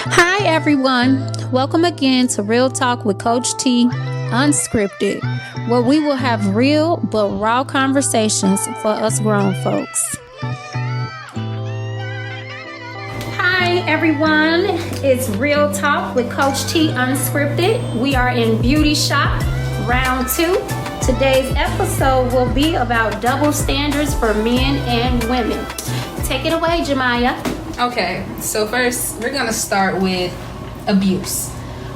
Hi, everyone. Welcome again to Real Talk with Coach T, Unscripted, where we will have real but raw conversations for us grown folks. Hi, everyone. It's Real Talk with Coach T, Unscripted. We are in Beauty Shop, round 2. Today's episode will be about double standards for men and women. Take it away, Ja'Maya. Okay, so first we're gonna start with abuse.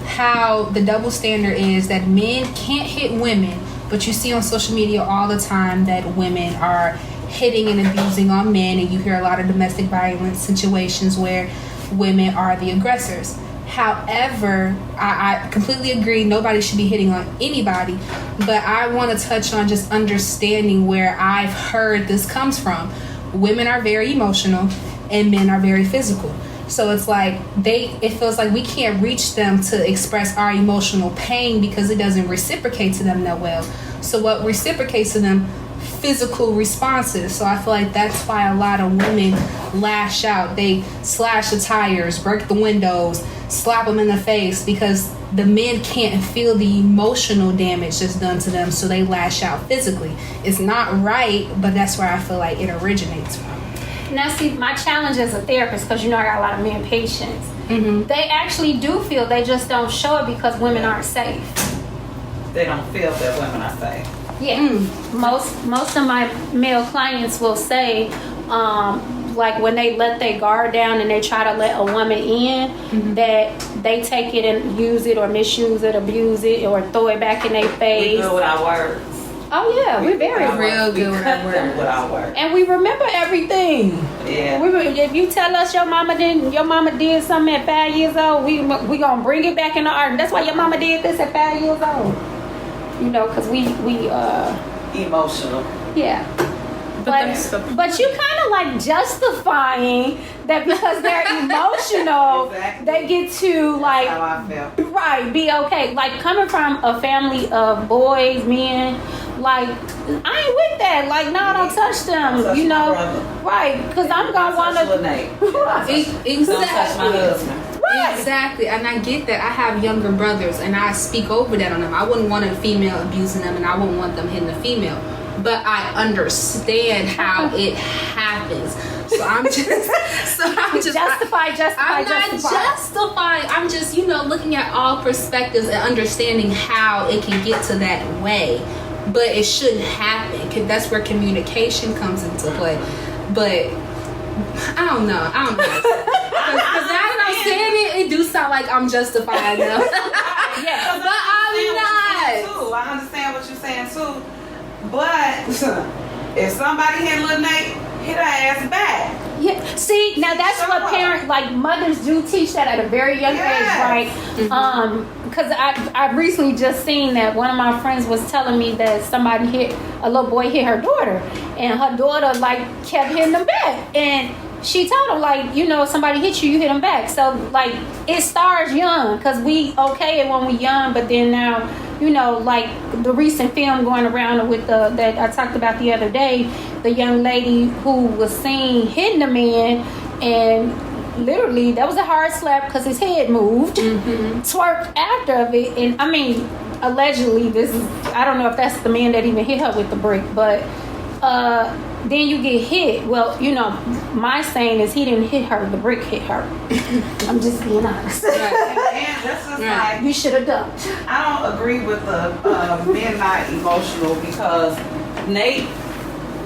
How the double standard is that men can't hit women, but you see on social media all the time that women are hitting and abusing on men, and you hear a lot of domestic violence situations where women are the aggressors. However, I completely agree, nobody should be hitting on anybody, but I want to touch on just understanding where I've heard this comes from. Women are very emotional and men are very physical. So it's like it feels like we can't reach them to express our emotional pain because it doesn't reciprocate to them that well. So what reciprocates to them? Physical responses. So I feel like that's why a lot of women lash out. They slash the tires, break the windows, slap them in the face because the men can't feel the emotional damage that's done to them, so they lash out physically. It's not right, but that's where I feel like it originates from. Now, see, my challenge as a therapist, because I got a lot of men patients, they actually do feel, they just don't show it because women aren't safe. They don't feel that women are safe. Yeah. Most of my male clients will say, like when they let their guard down and they try to let a woman in, that they take it and use it or misuse it, abuse it, or throw it back in their face. We good with our words. Oh yeah, we're very real good with our words. And we remember everything. Yeah. If you tell us your mama did something at 5 years old, we gonna bring it back in the art. That's why your mama did this at 5 years old. You know, because we emotional. Yeah. But you kind of like justifying that because they're emotional, exactly. They get to like, that's how I feel. Right, be okay. Like coming from a family of boys, men, like I ain't with that. Like, no, don't touch them. Don't touch you know, my right? Because I'm gonna wanna. Exactly. Don't touch my husband. Right. Exactly, and I get that. I have younger brothers, and I speak over that on them. I wouldn't want a female abusing them, and I wouldn't want them hitting a female. But I understand how it happens. So I'm just justify. I'm not justifying. I'm just, looking at all perspectives and understanding how it can get to that way. But it shouldn't happen. That's where communication comes into play. But I don't know. Because now that I'm saying it do sound like I'm justifying them. Yeah, but I'm not. I understand what you're saying too. But if somebody hit Lil Nate, hit her ass back. Yeah. See, now that's what parents, like mothers, do teach that at a very young age, right? Because I recently just seen that one of my friends was telling me that a little boy hit her daughter, and her daughter like kept hitting them back, and she told him like, if somebody hit you, you hit them back. So like it starts young, because we okay when we young, but then now, like the recent film going around with that I talked about the other day, the young lady who was seen hitting a man, and literally that was a hard slap because his head moved, twerked after of it, and I mean, allegedly I don't know if that's the man that even hit her with the brick, but then you get hit. Well, my saying is he didn't hit her, the brick hit her. I'm just being honest. And that's just like, you should have ducked. I don't agree with the men not emotional, because Nate,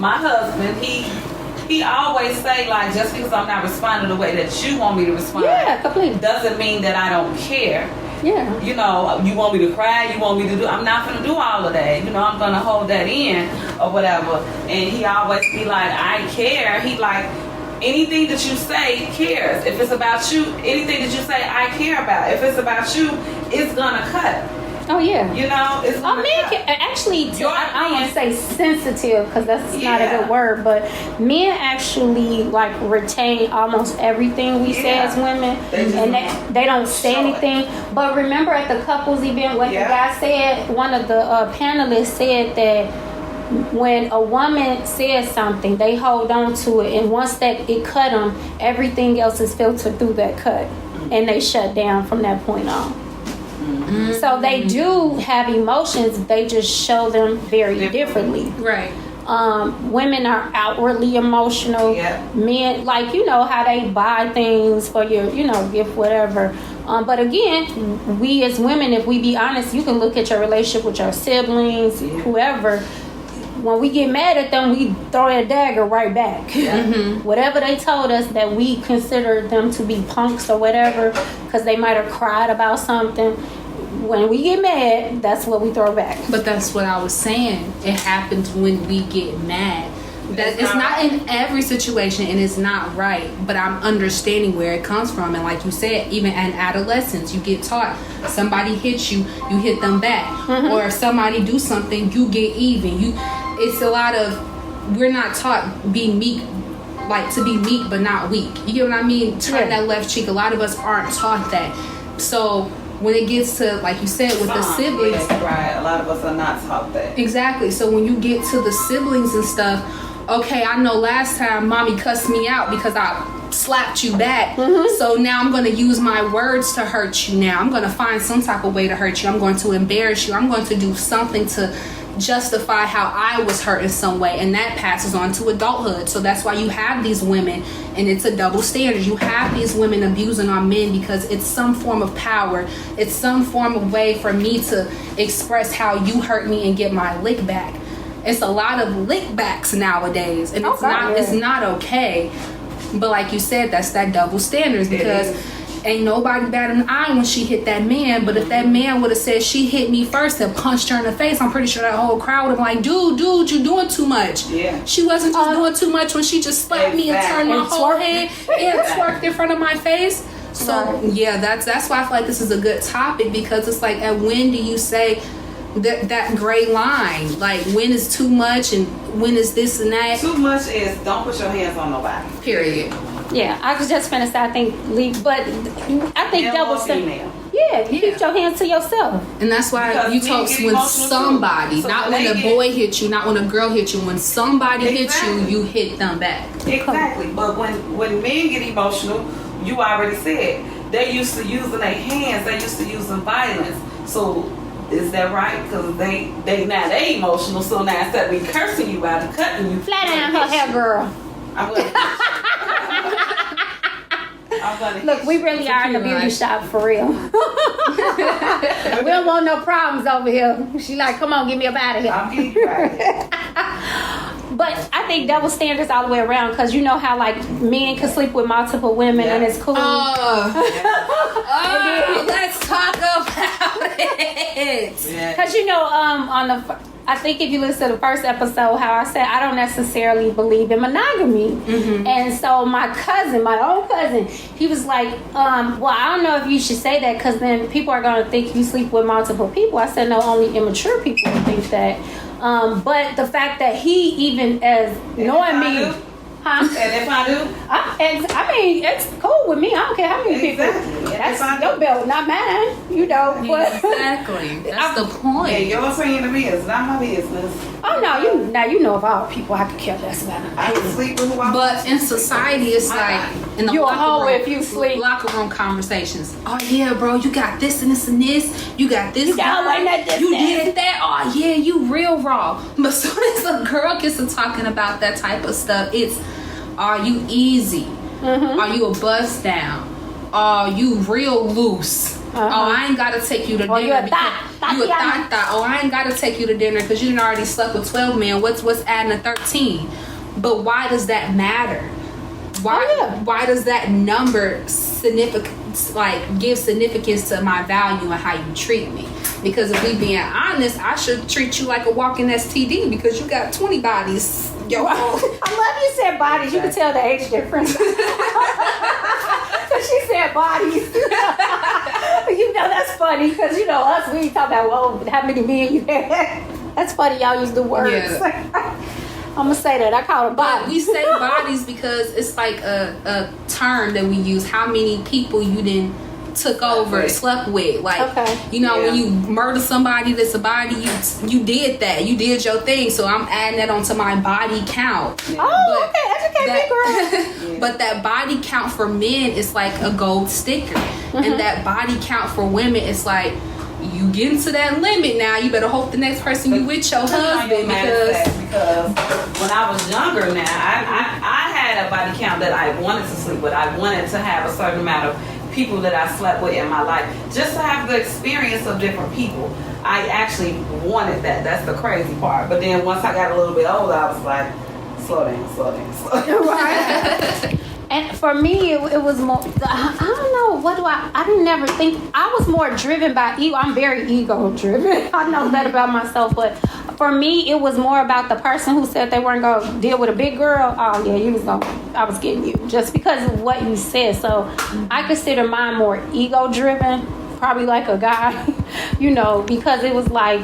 my husband, he always say like, just because I'm not responding the way that you want me to respond, completely, doesn't mean that I don't care. Yeah. You want me to cry, you want me to do, I'm not going to do all of that. I'm going to hold that in or whatever. And he always be like, I care. He like, anything that you say cares. If it's about you, anything that you say, I care about. If it's about you, it's going to cut. Oh yeah. It's men can actually. I want to say sensitive, because that's not a good word, but men actually like retain almost everything we say as women, and they don't say anything. But remember at the couples event, what the guy said, one of the panelists said that when a woman says something, they hold on to it, and once that it cut them, everything else is filtered through that cut, and they shut down from that point on. So they do have emotions, they just show them very differently. Right. Women are outwardly emotional. Men, like, you know how they buy things for your, you know, gift, whatever. But again, we as women, if we be honest, you can look at your relationship with your siblings, whoever. When we get mad at them, we throw a dagger right back. Whatever they told us that we consider them to be punks or whatever, because they might have cried about something. When we get mad, that's what we throw back. But that's what I was saying. It happens when we get mad. That it's not in every situation, and it's not right. But I'm understanding where it comes from. And like you said, even in adolescence, you get taught somebody hits you, you hit them back. Or if somebody do something, you get even. It's a lot of, we're not taught be meek, like to be meek but not weak. You get what I mean? Turn that left cheek. A lot of us aren't taught that. So when it gets to, like you said, with the siblings, right? A lot of us are not taught that. Exactly. So when you get to the siblings and stuff, okay, I know last time mommy cussed me out because I slapped you back. So now I'm going to use my words to hurt you. Now I'm going to find some type of way to hurt you. I'm going to embarrass you. I'm going to do something to justify how I was hurt in some way, and that passes on to adulthood. So that's why you have these women, and it's a double standard. You have these women abusing on men because it's some form of power. It's some form of way for me to express how you hurt me and get my lick back. It's a lot of lick backs nowadays, and it's not okay. But like you said, that's that double standards, because ain't nobody batting an eye when she hit that man. But if that man would have said she hit me first and punched her in the face, I'm pretty sure that whole crowd would have been like, dude, you doing too much. She wasn't just doing too much when she just slapped me and turned my whole head and twerked in front of my face. So yeah, that's why I feel like this is a good topic, because it's like, at when do you say that gray line? Like, when is too much and when is this and that? Too much is don't put your hands on nobody. Period. Yeah, I was just finna say, I think but I think double standard. Yeah, you keep your hands to yourself. And that's why Because you talk when somebody, so not when a boy hit you, not when a girl hit you. When somebody hits you, you hit them back. Exactly. But when men get emotional, you already said, they used to using their hands, they used to using violence. So is that right? Because they emotional, so now instead of me cursing you out and cutting you, Flat down her hair, girl. I'm gonna Look, we really are in the beauty shop for real. We don't want no problems over here. She like, come on, get me up out of here. I'm getting you right. But I think double standards all the way around, because you know how like men can sleep with multiple women and it's cool. Let's talk about it. Because you know, on the, I think if you listen to the first episode, how I said I don't necessarily believe in monogamy. And so my own cousin, he was like, well, I don't know if you should say that, because then people are going to think you sleep with multiple people. I said, no, only immature people would think that. But the fact that he, even as knowing me, and if I do, I mean, it's cool with me. I don't care how many people. That's your belt, not mine. You know. Exactly. That's the point. And your opinion of me is not my business. Oh no, you know of all people, I could care less about it. I can sleep with who I want. But in society, it's like in the you a hoe locker room, if you sleep. Locker room conversations. Oh yeah, bro, you got this and this and this. You got this. You got this. You did that. Oh yeah, you real raw. But as soon as a girl gets to talking about that type of stuff, it's, are you easy? Are you a bust down? Are you real loose? Oh, I ain't gotta take you to dinner. You a thot. Oh, I ain't gotta take you to dinner because you done already slept with 12 men. What's adding a 13? But why does that matter? Why does that number give significance to my value and how you treat me? Because if we being honest, I should treat you like a walking STD because you got 20 bodies. Yo, I love you said bodies. You can tell the age difference. She said bodies. You know, that's funny because, you know, us, we talk about, well, how many men you had. That's funny. Y'all use the words. Yeah. I'm going to say that. I call it bodies. But we say bodies because it's like a term that we use. How many people you didn't took over, slept with. Like, Okay. when you murder somebody that's a body, you did that. You did your thing. So I'm adding that onto my body count. Oh, okay. Educate me, girl. But that body count for men is like a gold sticker. And that body count for women is like, you get into that limit now. You better hope the next person you with your husband, because when I was younger, now I had a body count that I wanted to sleep with. I wanted to have a certain amount of people that I slept with in my life, just to have the experience of different people. I actually wanted that. That's the crazy part. But then once I got a little bit older, I was like, slow down. Right. And for me, it was more, I don't know, I didn't never think, I was more driven by ego. I'm very ego driven. I know that about myself, but for me, it was more about the person who said they weren't going to deal with a big girl. Oh yeah, I was getting you just because of what you said. So I consider mine more ego driven, probably like a guy, because it was like,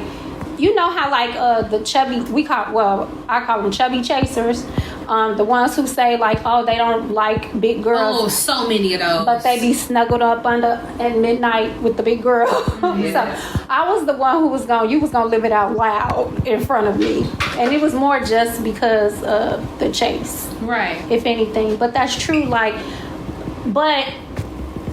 how like the chubby, I call them chubby chasers. The ones who say like, oh, they don't like big girls. Oh, so many of those. But they be snuggled up at midnight with the big girl. Yeah. So I was the one who you was gonna live it out loud in front of me. And it was more just because of the chase. Right. If anything. But that's true, but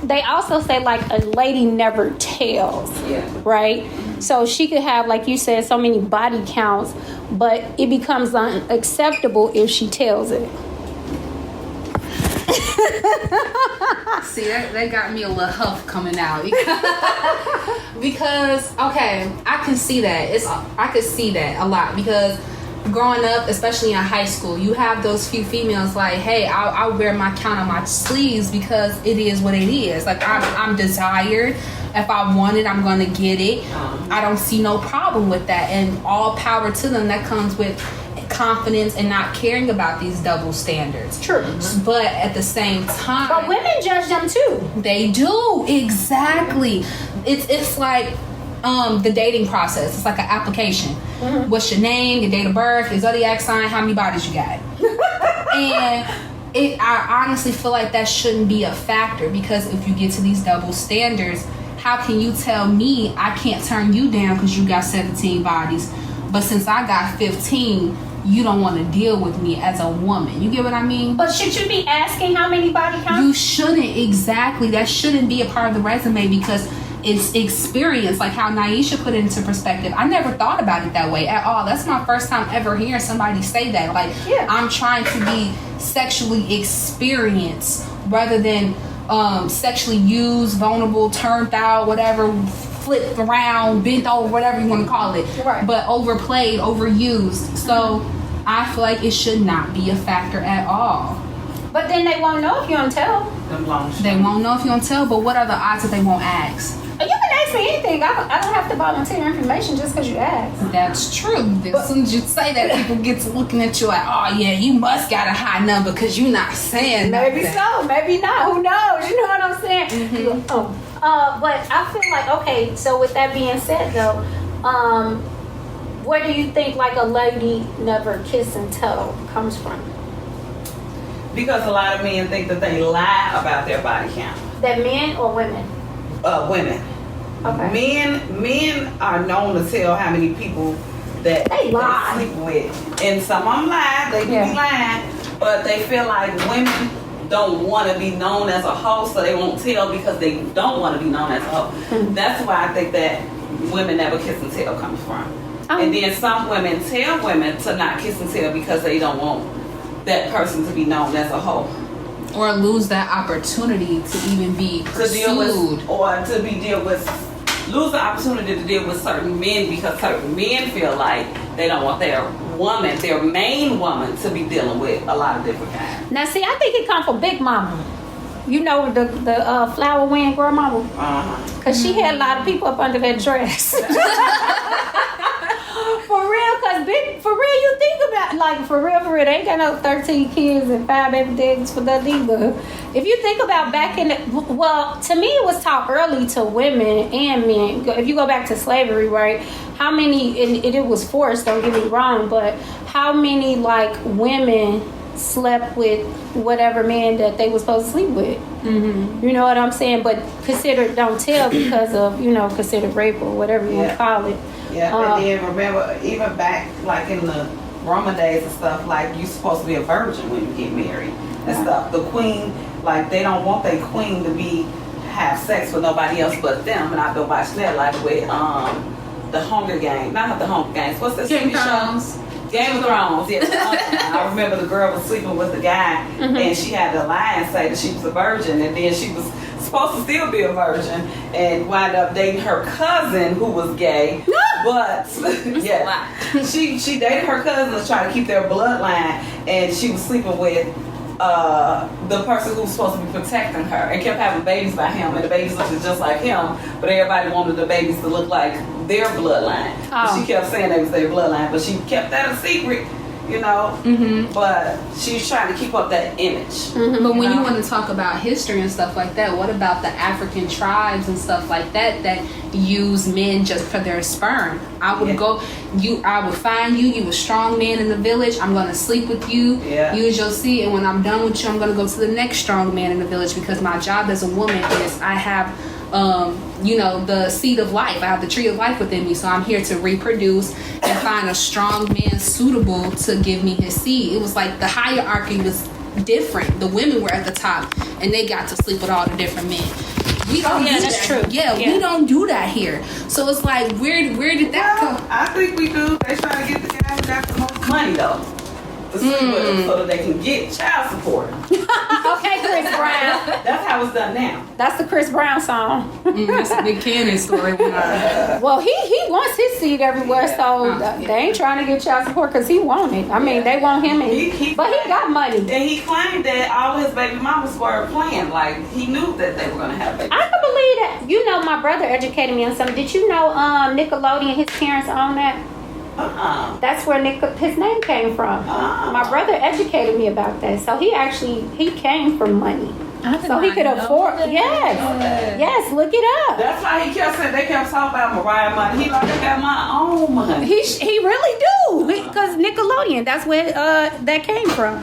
they also say like a lady never tells. Yeah. Right? So she could have, like you said, so many body counts, but it becomes unacceptable if she tells it. See, that got me a little huff coming out. Because okay, I can see that. I could see that a lot because growing up, especially in high school, you have those few females like, hey, I'll wear my count on my sleeves because it is what it is. Like, I'm desired. If I want it, I'm going to get it. I don't see no problem with that. And all power to them. That comes with confidence and not caring about these double standards. True. But at the same time... But women judge them too. They do. Exactly. It's like the dating process. It's like an application. Mm-hmm. What's your name, your date of birth, your zodiac sign, how many bodies you got? And... I honestly feel like that shouldn't be a factor because if you get to these double standards, how can you tell me I can't turn you down because you got 17 bodies, but since I got 15, you don't want to deal with me as a woman? You get what I mean? But should you be asking how many body counts? You shouldn't. Exactly. That shouldn't be a part of the resume because it's experience, like how Nyisher put it into perspective. I never thought about it that way at all. That's my first time ever hearing somebody say that. Like, I'm trying to be sexually experienced rather than sexually used, vulnerable, turned out, whatever, flipped around, bent over, whatever you want to call it. Right. But overplayed, overused. So I feel like it should not be a factor at all. But then they won't know if you don't tell. They won't know if you don't tell, but what are the odds that they won't ask? You can ask me anything. I don't have to volunteer information just because you ask. That's true. As soon as you say that, people get to looking at you like, oh yeah, you must got a high number because you're not saying maybe nothing. So, maybe not. Who knows? You know what I'm saying? Mm-hmm. But I feel like, okay, so with that being said though, where do you think like a lady never kiss and tell comes from? Because a lot of men think that they lie about their body count. That men or women? Women. Okay. Men are known to tell how many people that they lie. Sleep with. And some of them lie, they be lying, but they feel like women don't want to be known as a hoe, so they won't tell because they don't want to be known as a hoe. Mm-hmm. That's why I think that women never kiss and tell comes from. And then some women tell women to not kiss and tell because they don't want that person to be known as a hoe. Or lose that opportunity to even be pursued. Lose the opportunity to deal with certain men because certain men feel like they don't want their main woman, to be dealing with a lot of different kinds. Now, see, I think it comes from Big Mama. You know, the flower wearing grandmama? Because she had a lot of people up under that dress. For real, you think about, like, for real, they ain't got no 13 kids and 5 baby daddies for that either. If you think about back in to me it was taught early to women and men. If you go back to slavery, right, how many, and it was forced, don't get me wrong, but how many, like, women slept with whatever man that they were supposed to sleep with. You know what I'm saying? But considered don't tell because of, considered rape or whatever you want to call it. Yeah, and then remember, even back like in the Roman days and stuff, like you supposed to be a virgin when you get married and stuff. The queen, like they don't want their queen to have sex with nobody else but them. And I've been watching that like with the Hunger Games, not the Hunger Games. What's that Game TV show? Game of Thrones. Yeah, I remember the girl was sleeping with the guy, and she had to lie and say that she was a virgin, and then she was supposed to still be a virgin, and wound up dating her cousin who was gay. But yeah, she dated her cousin to try to keep their bloodline, and she was sleeping with the person who was supposed to be protecting her, and kept having babies by him, and the babies looked just like him, but everybody wanted the babies to look like their bloodline. She kept saying they was their bloodline, but she kept that a secret, but she's trying to keep up that image. But when you want to talk about history and stuff like that, what about the African tribes and stuff like that use men just for their sperm? I would I would find you a strong man in the village, I'm going to sleep with you, use your seed, and when I'm done with you, I'm going to go to the next strong man in the village, because my job as a woman is I have the seed of life. I have the tree of life within me, so I'm here to reproduce and find a strong man suitable to give me his seed. It was like the hierarchy was different. The women were at the top, and they got to sleep with all the different men. We don't do that's that. true. Yeah, we don't do that here. So it's like, where did that come? I think we do. They trying to get the guy who got the most money though, to sleep with them so that they can get child support. Okay, Chris Brown. That's how it's done now. That's the Chris Brown song. That's a big Cannon story. Well, he wants his seed everywhere, so they ain't trying to get child support because he want it. I mean, they want him, but he got money. And he claimed that all his baby mamas were playing. Like, he knew that they were going to have babies. I can believe that. My brother educated me on something. Did you know Nickelodeon, his parents own that? That's where his name came from. My brother educated me about that. So he came from money. So he could afford. Yes, look it up. That's why he kept saying, they kept talking about Mariah money. He like, I got my own money. He really do, because Nickelodeon. That's where that came from.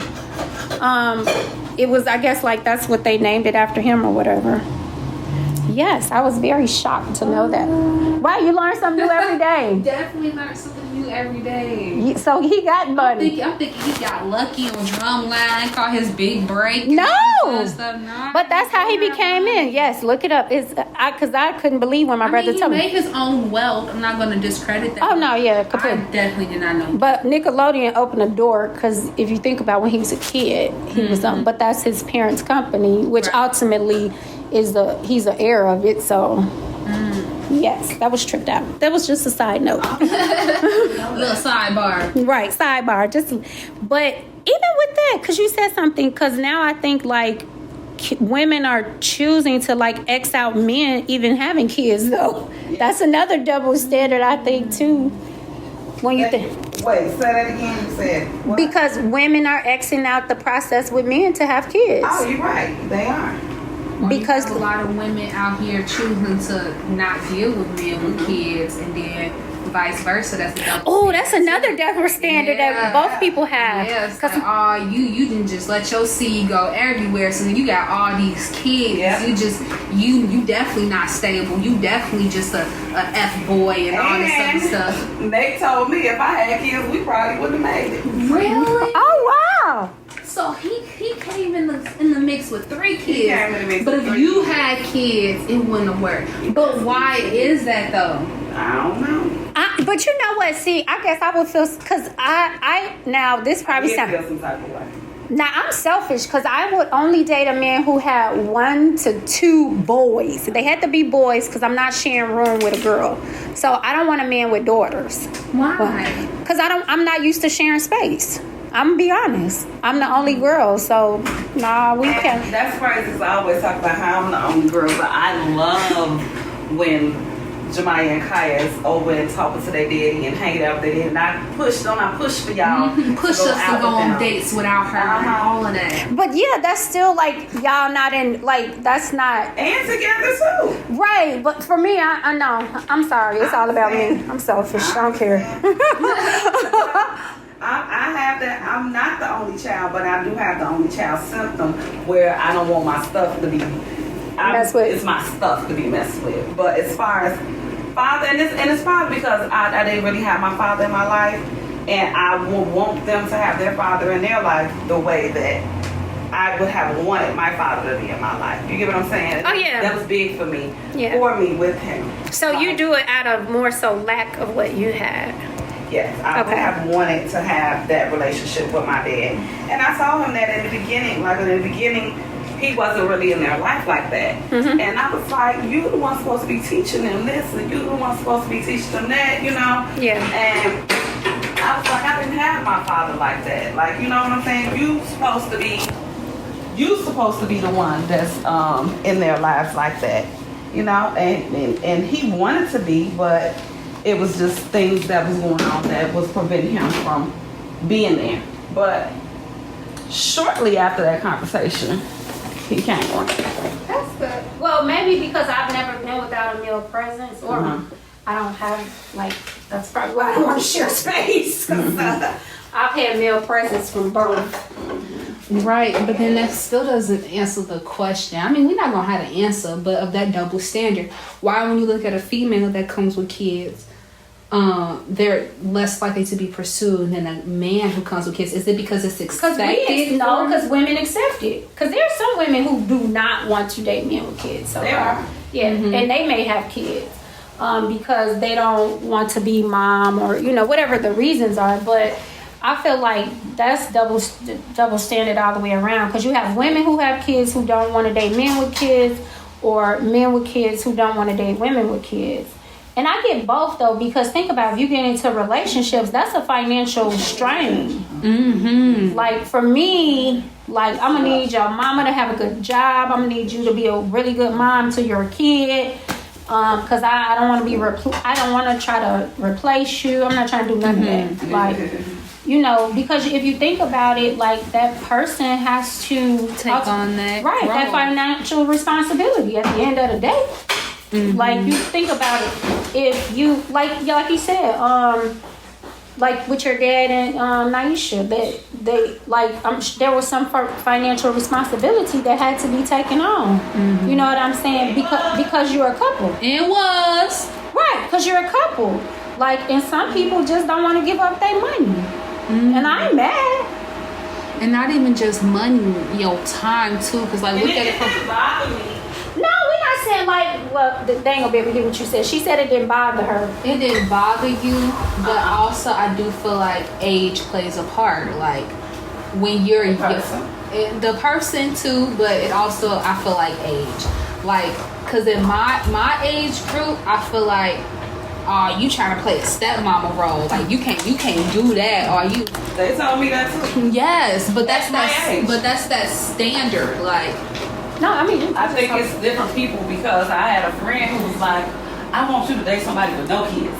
It was, I guess, like that's what they named it after him or whatever. Yes, I was very shocked to know that. Wow, you learn something new every day. Definitely learn something new every day. So he got money. I'm thinking he got lucky on Drumline, caught his big break. No, No, but that's how he became in. Yes, look it up. Because I couldn't believe when my brother told me. He made his own wealth. I'm not going to discredit that. Oh, no, yeah, completely. I definitely did not know. But Nickelodeon opened a door, because if you think about when he was a kid, he was but that's his parents' company, which ultimately he's the heir of it. So yes, that was tripped out. That was just a side note. A little sidebar. Right, sidebar. But even with that, because you said something, because now I think like women are choosing to like X out men even having kids though. That's another double standard, I think, too. When you think. Wait, say that again. You said what? Because women are Xing out the process with men to have kids. Oh, you're right. They are. Because a lot of women out here choosing to not deal with men with kids, and then vice versa. That's another double standard that both people have. Yeah, it's like, you didn't just let your seed go everywhere, so then you got all these kids. Yeah. You definitely not stable. You definitely just a F boy and all this other stuff. They told me if I had kids, we probably wouldn't have made it. Really? Oh wow. So he came in the mix with 3 kids. He came in the mix but with if 3 you kids. had kids, it wouldn't have worked. But why is that though? I don't know. But you know what? See, I guess I would feel, because I now this probably sounds. feel some type of way. Now I'm selfish, because I would only date a man who had 1 to 2 boys. They had to be boys, because I'm not sharing room with a girl. So I don't want a man with daughters. Why? Because I'm not used to sharing space. I'm gonna be honest. I'm the only girl, so we can't. That's crazy, because I always talk about how I'm the only girl, but I love when Ja'Maya and Kaya is over and talking to their daddy and hanging out with their daddy. And I push for y'all. Push us to go on dates without her, all of that. But yeah, that's still like y'all not in, like that's not. And together too. Right, but for me, I know. I'm sorry. It's all about me. I'm selfish. I don't care. I have that. I'm not the only child, but I do have the only child symptom where I don't want my stuff to be it's my stuff to be messed with. But as far as father, and it's probably because I didn't really have my father in my life, and I would want them to have their father in their life the way that I would have wanted my father to be in my life. You get what I'm saying? Oh yeah. That was big for me. Yeah. For me with him. So you do it out of more so lack of what you had. Yes, I would have wanted to have that relationship with my dad. And I told him that in the beginning, he wasn't really in their life like that. Mm-hmm. And I was like, you the one supposed to be teaching them this, and you the one supposed to be teaching them that, you know? Yeah. And I was like, I didn't have my father like that. Like, you know what I'm saying? You supposed to be the one that's in their lives like that. You know? And he wanted to be, but it was just things that was going on that was preventing him from being there. But shortly after that conversation, he came on. That's good. Well, maybe because I've never been without a male presence, or I don't have, like, that's probably why I don't want to share space. Because I've had male presence from birth. Right, but then that still doesn't answer the question. I mean, we're not going to have an answer, but of that double standard. Why, when you look at a female that comes with kids, they're less likely to be pursued than a man who comes with kids? Is it because it's expected? No, because women accept it. Because there's some women who do not want to date men with kids. So there are. Yeah, and they may have kids because they don't want to be mom, or, you know, whatever the reasons are. But I feel like that's double standard all the way around, because you have women who have kids who don't want to date men with kids, or men with kids who don't want to date women with kids. And I get both, though, because think about it, if you get into relationships, that's a financial strain. Mm-hmm. Like, for me, like, I'm going to need your mama to have a good job. I'm going to need you to be a really good mom to your kid. Because I don't want to be, I don't want to try to replace you. I'm not trying to do none of that. Like, you know, because if you think about it, like, that person has to take on that role. That financial responsibility at the end of the day. Mm-hmm. Like, you think about it, if you like you said, like with your dad and Nyisher, they like there was some financial responsibility that had to be taken on. Mm-hmm. You know what I'm saying? Because you're a couple. It was right, because you're a couple. Like, and some people just don't want to give up their money, and I ain't mad. And not even just money, your time too. Because like, look at it from. No, we're not saying like, well, they ain't gonna be able to hear what you said. She said it didn't bother her. It didn't bother you, but also I do feel like age plays a part. Like, when you're the person too, but it also, I feel like age. Like, cause in my age group, I feel like, you trying to play a stepmama role. Like, you can't do that. Or you. They told me that too. Yes, but that's that standard. Like. No, I mean, I think it's different people, because I had a friend who was like, I want you to date somebody with no kids.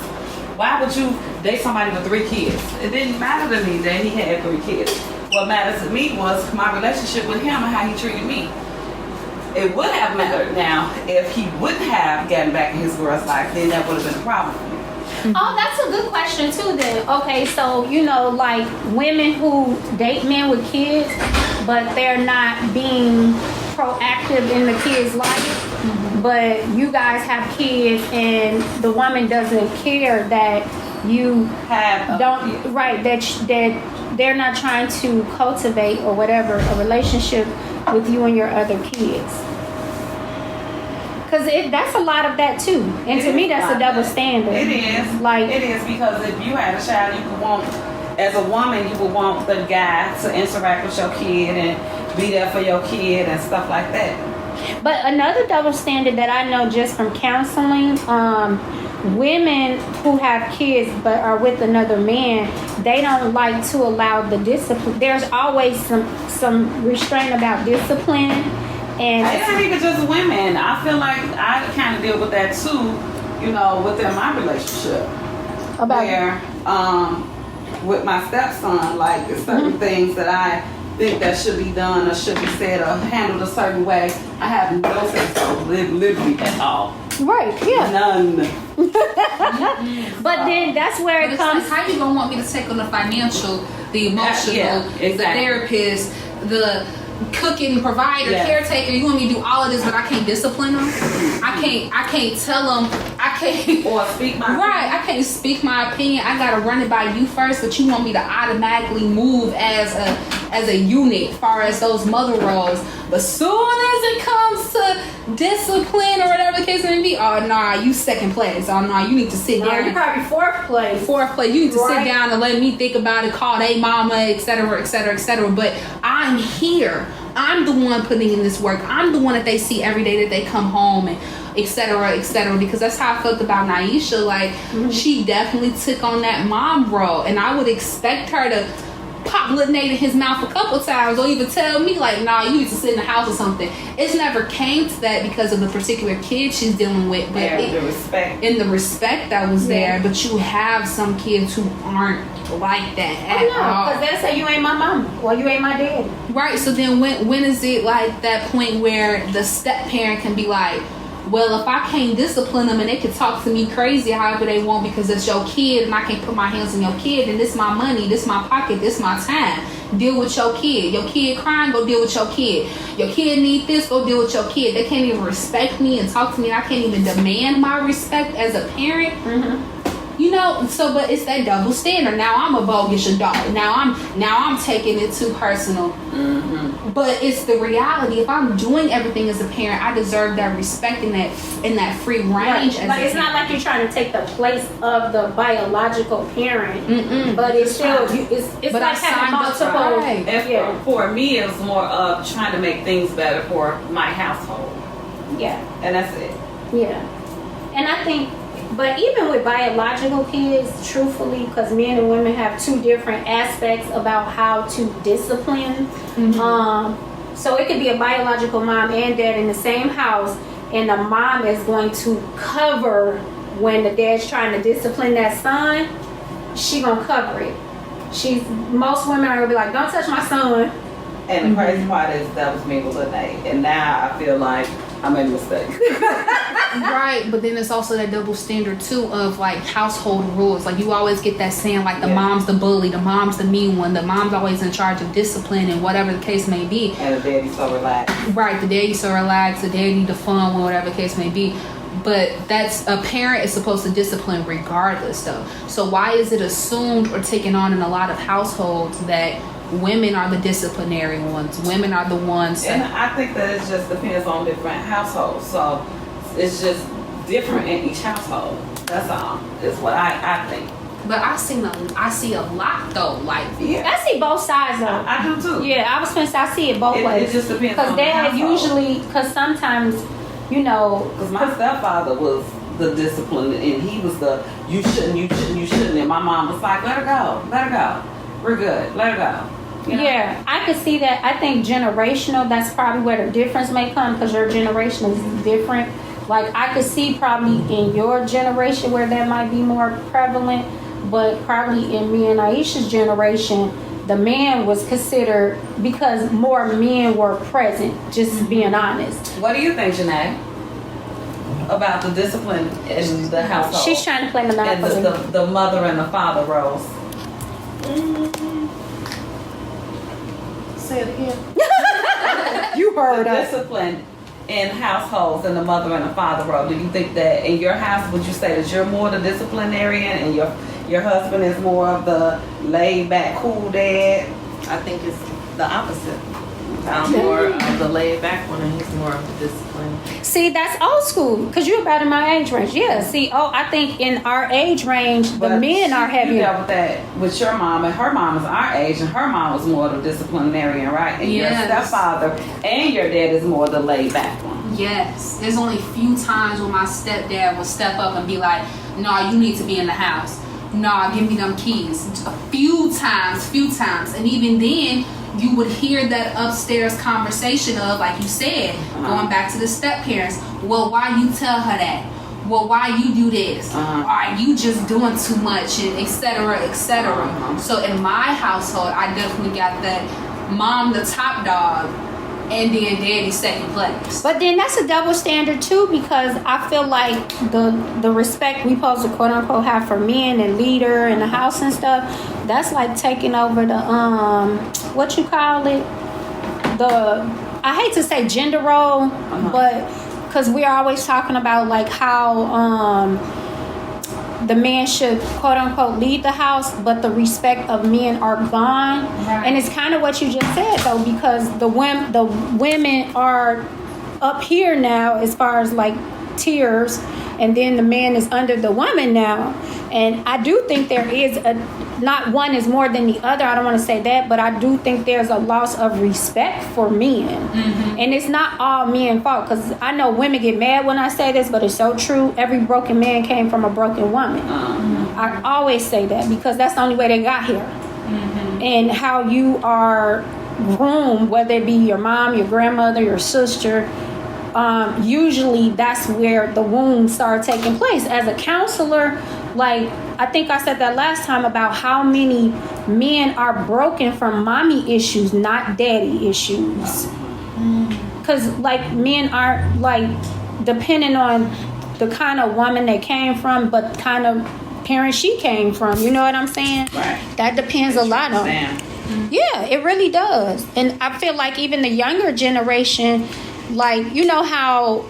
Why would you date somebody with 3 kids? It didn't matter to me that he had 3 kids. What mattered to me was my relationship with him and how he treated me. It would have mattered now if he wouldn't have gotten back in his girl's life, then that would have been a problem for me. Oh, that's a good question too then. Okay, so, you know, like, women who date men with kids, but they're not being proactive in the kid's life, but you guys have kids and the woman doesn't care that you that they're not trying to cultivate or whatever a relationship with you and your other kids. Because that's a lot of that too, and to me that's a double standard. It is. Like, it is, because if you had a child, you would want, as a woman, you would want the guy to interact with your kid and be there for your kid and stuff like that. But another double standard that I know just from counseling, women who have kids but are with another man, they don't like to allow the discipline. There's always some restraint about discipline. And it's not even just women. I feel like I kind of deal with that too, you know, within my relationship. With my stepson, like, there's certain things that think that should be done or should be said or handled a certain way, I have no say-so, literally at all. Right, yeah. None. But then that's where it comes. Like, how you gonna want me to take on the financial, the emotional, exactly. the therapist, the cooking provider, caretaker? You want me to do all of this, but I can't discipline them? I can't tell them. I can't. Or speak my right. I can't speak my opinion. I gotta run it by you first, but you want me to automatically move as a unit, as far as those mother roles. But soon as it comes to discipline or whatever the case may be, oh nah, you second place. Oh nah, you need to sit down. You probably fourth place. You need to sit down and let me think about it, call they mama, etc., etc., etc. But I'm here. I'm the one putting in this work. I'm the one that they see every day that they come home, and etc., etc. Because that's how I felt about Nyisher. Like, she definitely took on that mom role, and I would expect her to pop little Nate in his mouth a couple times, or even tell me like, nah, you need to sit in the house or something. It's never came to that because of the particular kid she's dealing with, but the respect that was there. But you have some kids who aren't like that at all. Because they say you ain't my mom, or you ain't my daddy. Right. So then when is it like that point where the step parent can be like, well, if I can't discipline them and they can talk to me crazy however they want because it's your kid and I can't put my hands on your kid, and this my money, this my pocket, this my time. Deal with your kid. Your kid crying, go deal with your kid. Your kid need this, go deal with your kid. They can't even respect me and talk to me, and I can't even demand my respect as a parent. You know, so but it's that double standard. Now I'm a bogus adult. Now I'm taking it too personal. But it's the reality. If I'm doing everything as a parent, I deserve that respect in that free range. Right. Like, it's not like you're trying to take the place of the biological parent, but it's still it's but like having multiple. And for me, it was more of trying to make things better for my household. Yeah, and that's it. Yeah, and I think. But even with biological kids, truthfully, because men and women have two different aspects about how to discipline. So it could be a biological mom and dad in the same house, and the mom is going to cover when the dad's trying to discipline that son. She gonna cover it. Most women are gonna be like, "Don't touch my son." And the crazy part is that was me with Lene, and now I feel like I made a mistake. Right, but then it's also that double standard too of like household rules. Like, you always get that saying like the mom's the bully, the mom's the mean one, the mom's always in charge of discipline and whatever the case may be. And the daddy's so relaxed. Right, the daddy's so relaxed, the daddy the fun one, whatever the case may be. But that's a parent is supposed to discipline regardless though. So why is it assumed or taken on in a lot of households that women are the disciplinary ones? Women are the ones. And I think that it just depends on different households. So it's just different in each household. That's all. Is what I think. But I see a lot though. Like, I see both sides though. I do too. Yeah, I was gonna say I see it both ways. It just depends. Because dad usually, because sometimes, you know, because my stepfather was the discipline, and he was the you shouldn't, and my mom was like, let her go, we're good, let her go. You know? Yeah, I could see that. I think generational, that's probably where the difference may come, because your generation is different. Like, I could see probably in your generation where that might be more prevalent, but probably in me and Aisha's generation, the man was considered, because more men were present, just being honest. What do you think, Janae, about the discipline in the household? She's trying to play monopoly. And the mother and the father roles. Say it again. You heard the us. Discipline in households and the mother and the father role. Do you think that in your house, would you say that you're more the disciplinarian and your husband is more of the laid back, cool dad? I think it's the opposite. I'm more of the laid back one, and he's more of the discipline. See, that's old school, because you're about in my age range. Yeah, see, I think in our age range, the men are heavier. You dealt with that with your mom, and her mom is our age, and her mom was more the disciplinarian, right? And your stepfather and your dad is more the laid back one. Yes. There's only a few times when my stepdad would step up and be like, "No, you need to be in the house. No, give me them keys." A few times. And even then, you would hear that upstairs conversation of, like you said, going back to the step parents. Well, why you tell her that? Well, why you do this? Are you just doing too much? And et cetera, et cetera. So in my household, I definitely got that mom the top dog and then daddy second place. But then that's a double standard too, because I feel like the respect we supposed to quote unquote have for men and leader in the house and stuff, that's like taking over the what you call it, I hate to say gender role, but because we're always talking about like how the man should quote unquote lead the house, but the respect of men are gone. Right. And it's kind of what you just said though, because the women are up here now as far as like tiers, and then the man is under the woman now. And I do think there is not one is more than the other, I don't want to say that, but I do think there's a loss of respect for men. Mm-hmm. And it's not all men's fault, because I know women get mad when I say this, but it's so true. Every broken man came from a broken woman. Mm-hmm. I always say that because that's the only way they got here. Mm-hmm. And how you are groomed, whether it be your mom, your grandmother, your sister, usually that's where the wounds start taking place. As a counselor, like I think I said that last time about how many men are broken from mommy issues, not daddy issues. Because like men are like depending on the kind of woman they came from, but kind of parents she came from. You know what I'm saying? Right. That depends a lot on. Yeah, it really does. And I feel like even the younger generation, like you know how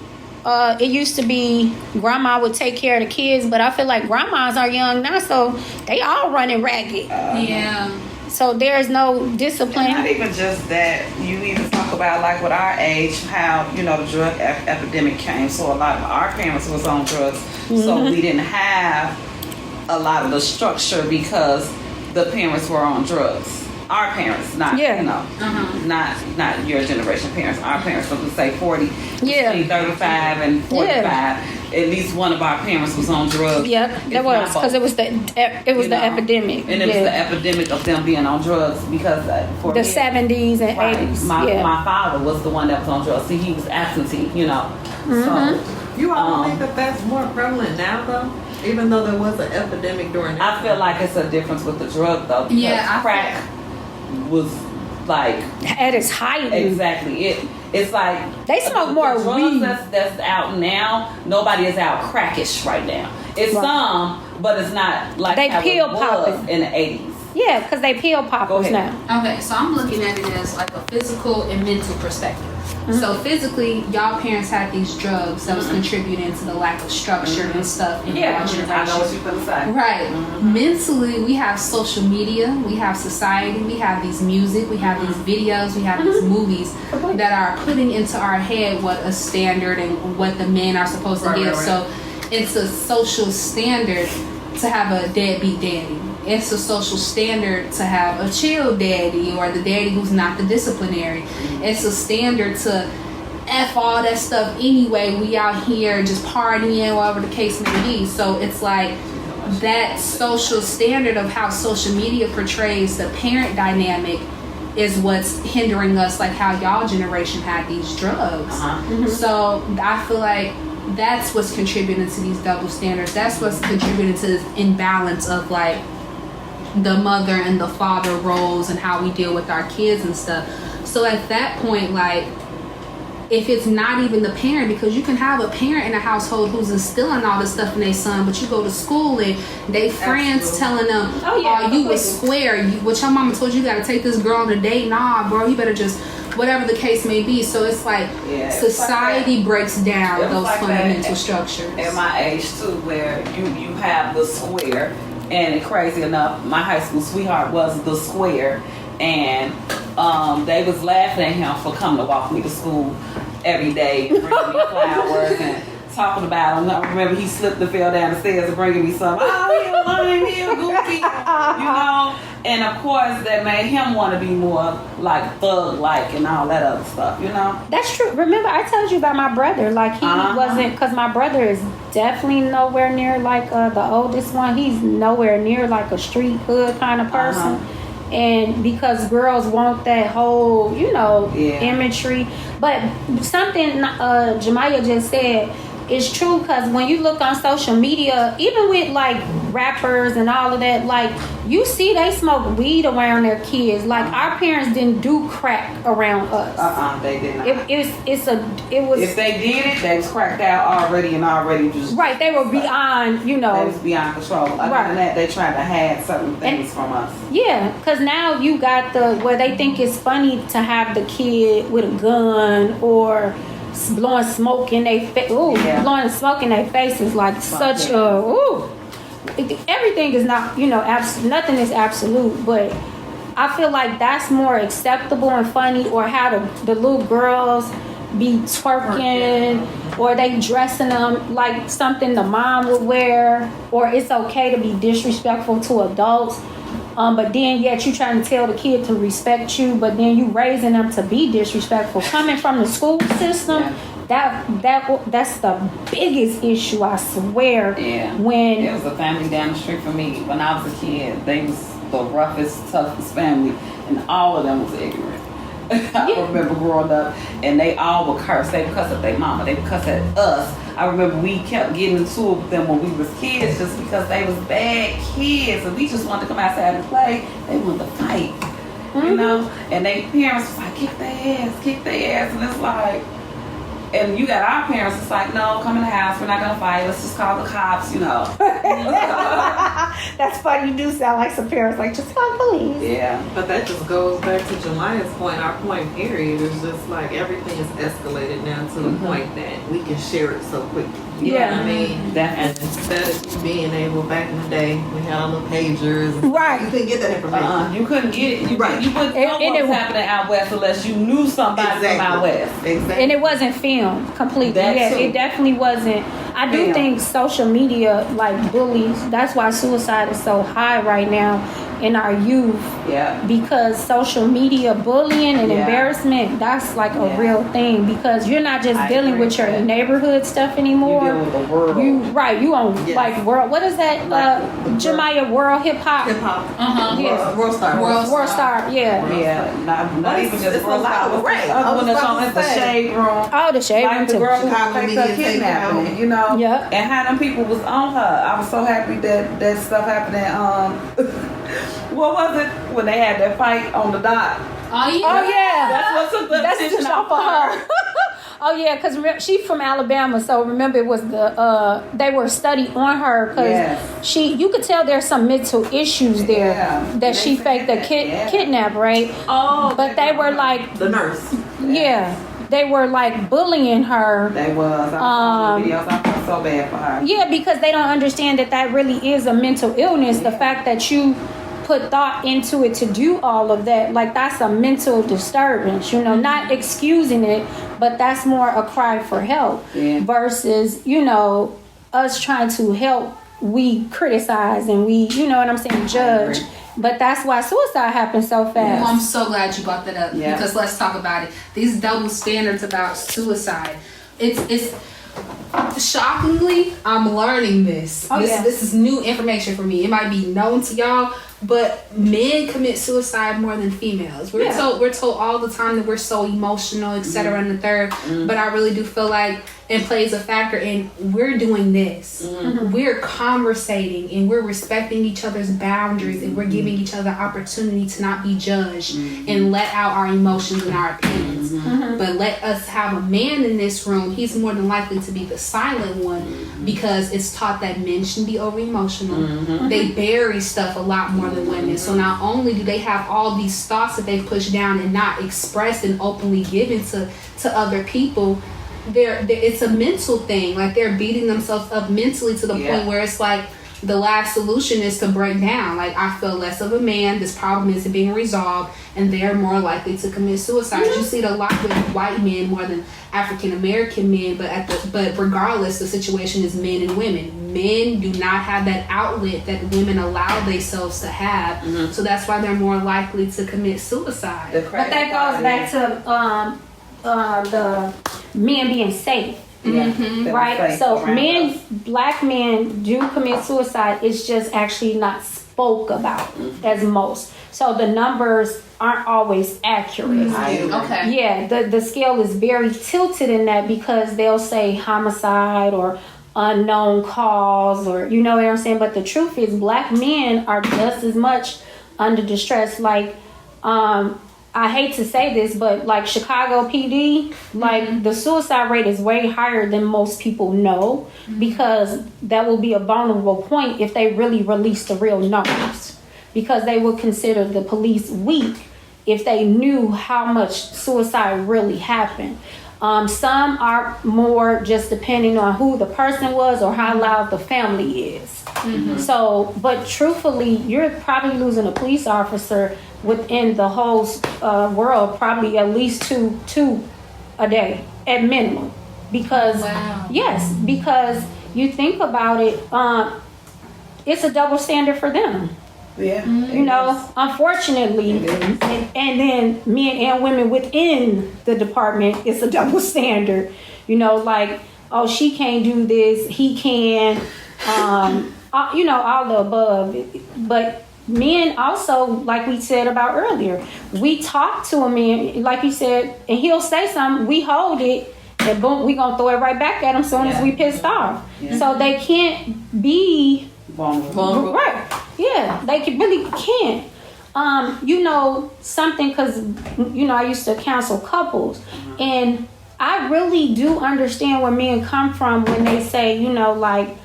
it used to be grandma would take care of the kids, but I feel like grandmas are young now, so they all running ragged. Yeah. So there's no discipline. And not even just that. You even talk about like with our age, how you know the drug epidemic came. So a lot of our parents was on drugs, so we didn't have a lot of the structure because the parents were on drugs. Our parents, not you know, not your generation parents. Our parents, from say 40, between 35 and 45. At least one of our parents was on drugs. Yep, that was because it was the epidemic, and it was the epidemic of them being on drugs because for the 70s and 80s. My father was the one that was on drugs. See, he was absentee, you know. So you all think that that's more prevalent now, though, even though there was an epidemic during that I feel like it's a difference with the drug though. Because crack was like at its height. Exactly. It's like they smoke more weed. That's out now. Nobody is out crackish right now. It's some, but it's not like they how pill it was popping in the 80s. Yeah, because they pill poppers now. Okay, so I'm looking at it as like a physical and mental perspective. So physically, y'all parents had these drugs that was contributing to the lack of structure and stuff in y'all generation. I know what you're gonna say. Right. Mentally, we have social media, we have society, we have these music, we have these videos, we have these movies that are putting into our head what a standard and what the men are supposed to give. So it's a social standard to have a deadbeat daddy. It's a social standard to have a chill daddy or the daddy who's not the disciplinary. It's a standard to F all that stuff anyway. We out here just partying, whatever the case may be. So it's like that social standard of how social media portrays the parent dynamic is what's hindering us, like how y'all generation had these drugs. So I feel like that's what's contributing to these double standards. That's what's contributing to this imbalance of like the mother and the father roles and how we deal with our kids and stuff. So at that point, like if it's not even the parent, because you can have a parent in a household who's instilling all this stuff in their son, but you go to school and they friends telling them, oh, you a square, what your mama told you gotta take this girl on a date. Nah, bro, you better just whatever the case may be. So it's like society breaks down those like fundamental structures. At my age too, where you have the square, and crazy enough, my high school sweetheart was the square, and they was laughing at him for coming to walk me to school every day and bringing me flowers and talking about him. I remember he slipped and fell down the stairs and bringing me some. Oh, he a lame, he a goofy, you know. And of course, that made him want to be more like thug-like and all that other stuff, you know. That's true. Remember, I told you about my brother. Like he wasn't, because my brother is definitely nowhere near like the oldest one. He's nowhere near like a street hood kind of person. And because girls want that whole, you know, imagery. But something Ja'Maya just said, it's true, because when you look on social media, even with like rappers and all of that, like you see they smoke weed around their kids. Like our parents didn't do crack around us. They did not. It was. If they did it, they was cracked out already and already just. Right, they were beyond, They was beyond control. Other than that, they tried to hide certain things from us. Yeah, because now you got where they think it's funny to have the kid with a gun or blowing smoke in their face. Blowing smoke in their face is like such a everything is not, nothing is absolute, but I feel like that's more acceptable and funny. Or how the little girls be twerking, or they dressing them like something the mom would wear, or it's okay to be disrespectful to adults. But then yet you trying to tell the kid to respect you, but then you raising them to be disrespectful. Coming from the school system, that's the biggest issue, I swear. Yeah. When it was a family down the street from me when I was a kid. They was the roughest, toughest family, and all of them was ignorant. I remember growing up, and they all would curse. They would cuss at their mama. They would cuss at us. I remember we kept getting into it with them when we was kids, just because they was bad kids, and we just wanted to come outside and play. They wanted to fight, you know. And their parents was like, kick their ass, and it's like. And you got our parents, it's like, no, come in the house, we're not gonna fight, let's just call the cops, That's funny, you do sound like some parents, like, just call police. Yeah. But that just goes back to Ja'Maya's point. Our point, period, is just like everything is escalated now to the point that we can share it so quickly. You know what I mean? Definitely. And instead of being able, back in the day, we had all the pagers. Right. You couldn't get that information. You couldn't get it. You wouldn't know And what was happening out west unless you knew somebody from out west. Exactly. And it wasn't filmed completely. That too. It definitely wasn't. I do think social media, like bullies, that's why suicide is so high right now in our youth. Yeah. Because social media bullying and embarrassment, that's like a real thing. Because you're not just dealing with your neighborhood stuff anymore. You deal with the world. You on like world. What is that? Ja'Maya, world hip hop. Yes. World Star. Yeah. Yeah. Not even just it's a lot of rain. Other one that's on the shade room. Oh, the shade room Like the too. girl who Chicago faked media her kidnapping, you know? Yeah. And how them people was on her. I was so happy that stuff happened at, what was it? When they had that fight on the dock. Oh yeah. That's what took the That's attention just off off of of her. Oh yeah, because she's from Alabama, so remember it was they were study on her because you could tell there's some mental issues there that she faked the kidnap, right? Oh, but they were like the nurse. They were like bullying her. They was. I saw the videos. I felt so bad for her. Yeah, because they don't understand that really is a mental illness. The fact that you put thought into it to do all of that, like that's a mental disturbance, not excusing it, but that's more a cry for help versus, us trying to help. We criticize and we, what I'm saying, judge. But that's why suicide happens so fast. Well, I'm so glad you brought that up because let's talk about it. These double standards about suicide. It's shockingly, I'm learning this. This is new information for me. It might be known to y'all, but men commit suicide more than females. We're told all the time that we're so emotional, etc. and the third. But I really do feel like it plays a factor in we're doing this. We're conversating and we're respecting each other's boundaries and we're giving each other the opportunity to not be judged and let out our emotions and our opinions. But let us have a man in this room, he's more than likely to be the silent one because it's taught that men shouldn't be over emotional. They bury stuff a lot more than women. So not only do they have all these thoughts that they push down and not express and openly given to other people, it's a mental thing. Like they're beating themselves up mentally to the point where it's like the last solution is to break down. Like I feel less of a man, this problem isn't being resolved, and they're more likely to commit suicide. You see it a lot with white men more than African American men, but regardless, the situation is men and women. Men do not have that outlet that women allow themselves to have, so that's why they're more likely to commit suicide. But that goes back to the men being safe. Right? So black men do commit suicide. It's just actually not spoke about as most. So the numbers aren't always accurate. Okay. Yeah, the scale is very tilted in that because they'll say homicide or unknown cause, or you know what I'm saying. But the truth is, black men are just as much under distress. Like, I hate to say this, but like Chicago PD, like the suicide rate is way higher than most people know, because that will be a vulnerable point if they really release the real numbers, because they would consider the police weak if they knew how much suicide really happened. Some are more just depending on who the person was or how loud the family is. So, but truthfully, you're probably losing a police officer within the whole world, probably at least two a day at minimum. Because, yes, because you think about it, it's a double standard for them. Yeah. You know, unfortunately, and then men and women within the department, it's a double standard. You know, like, oh, she can't do this, he can, you know, all the above. But men also, like we said about earlier, we talk to a man, like you said, and he'll say something, we hold it, and boom, we gonna throw it right back at him as soon as we pissed off. So they can't be Vulnerable. right. Yeah, they really can't. You know, something, because, you know, I used to counsel couples, and I really do understand where men come from when they say, you know, like,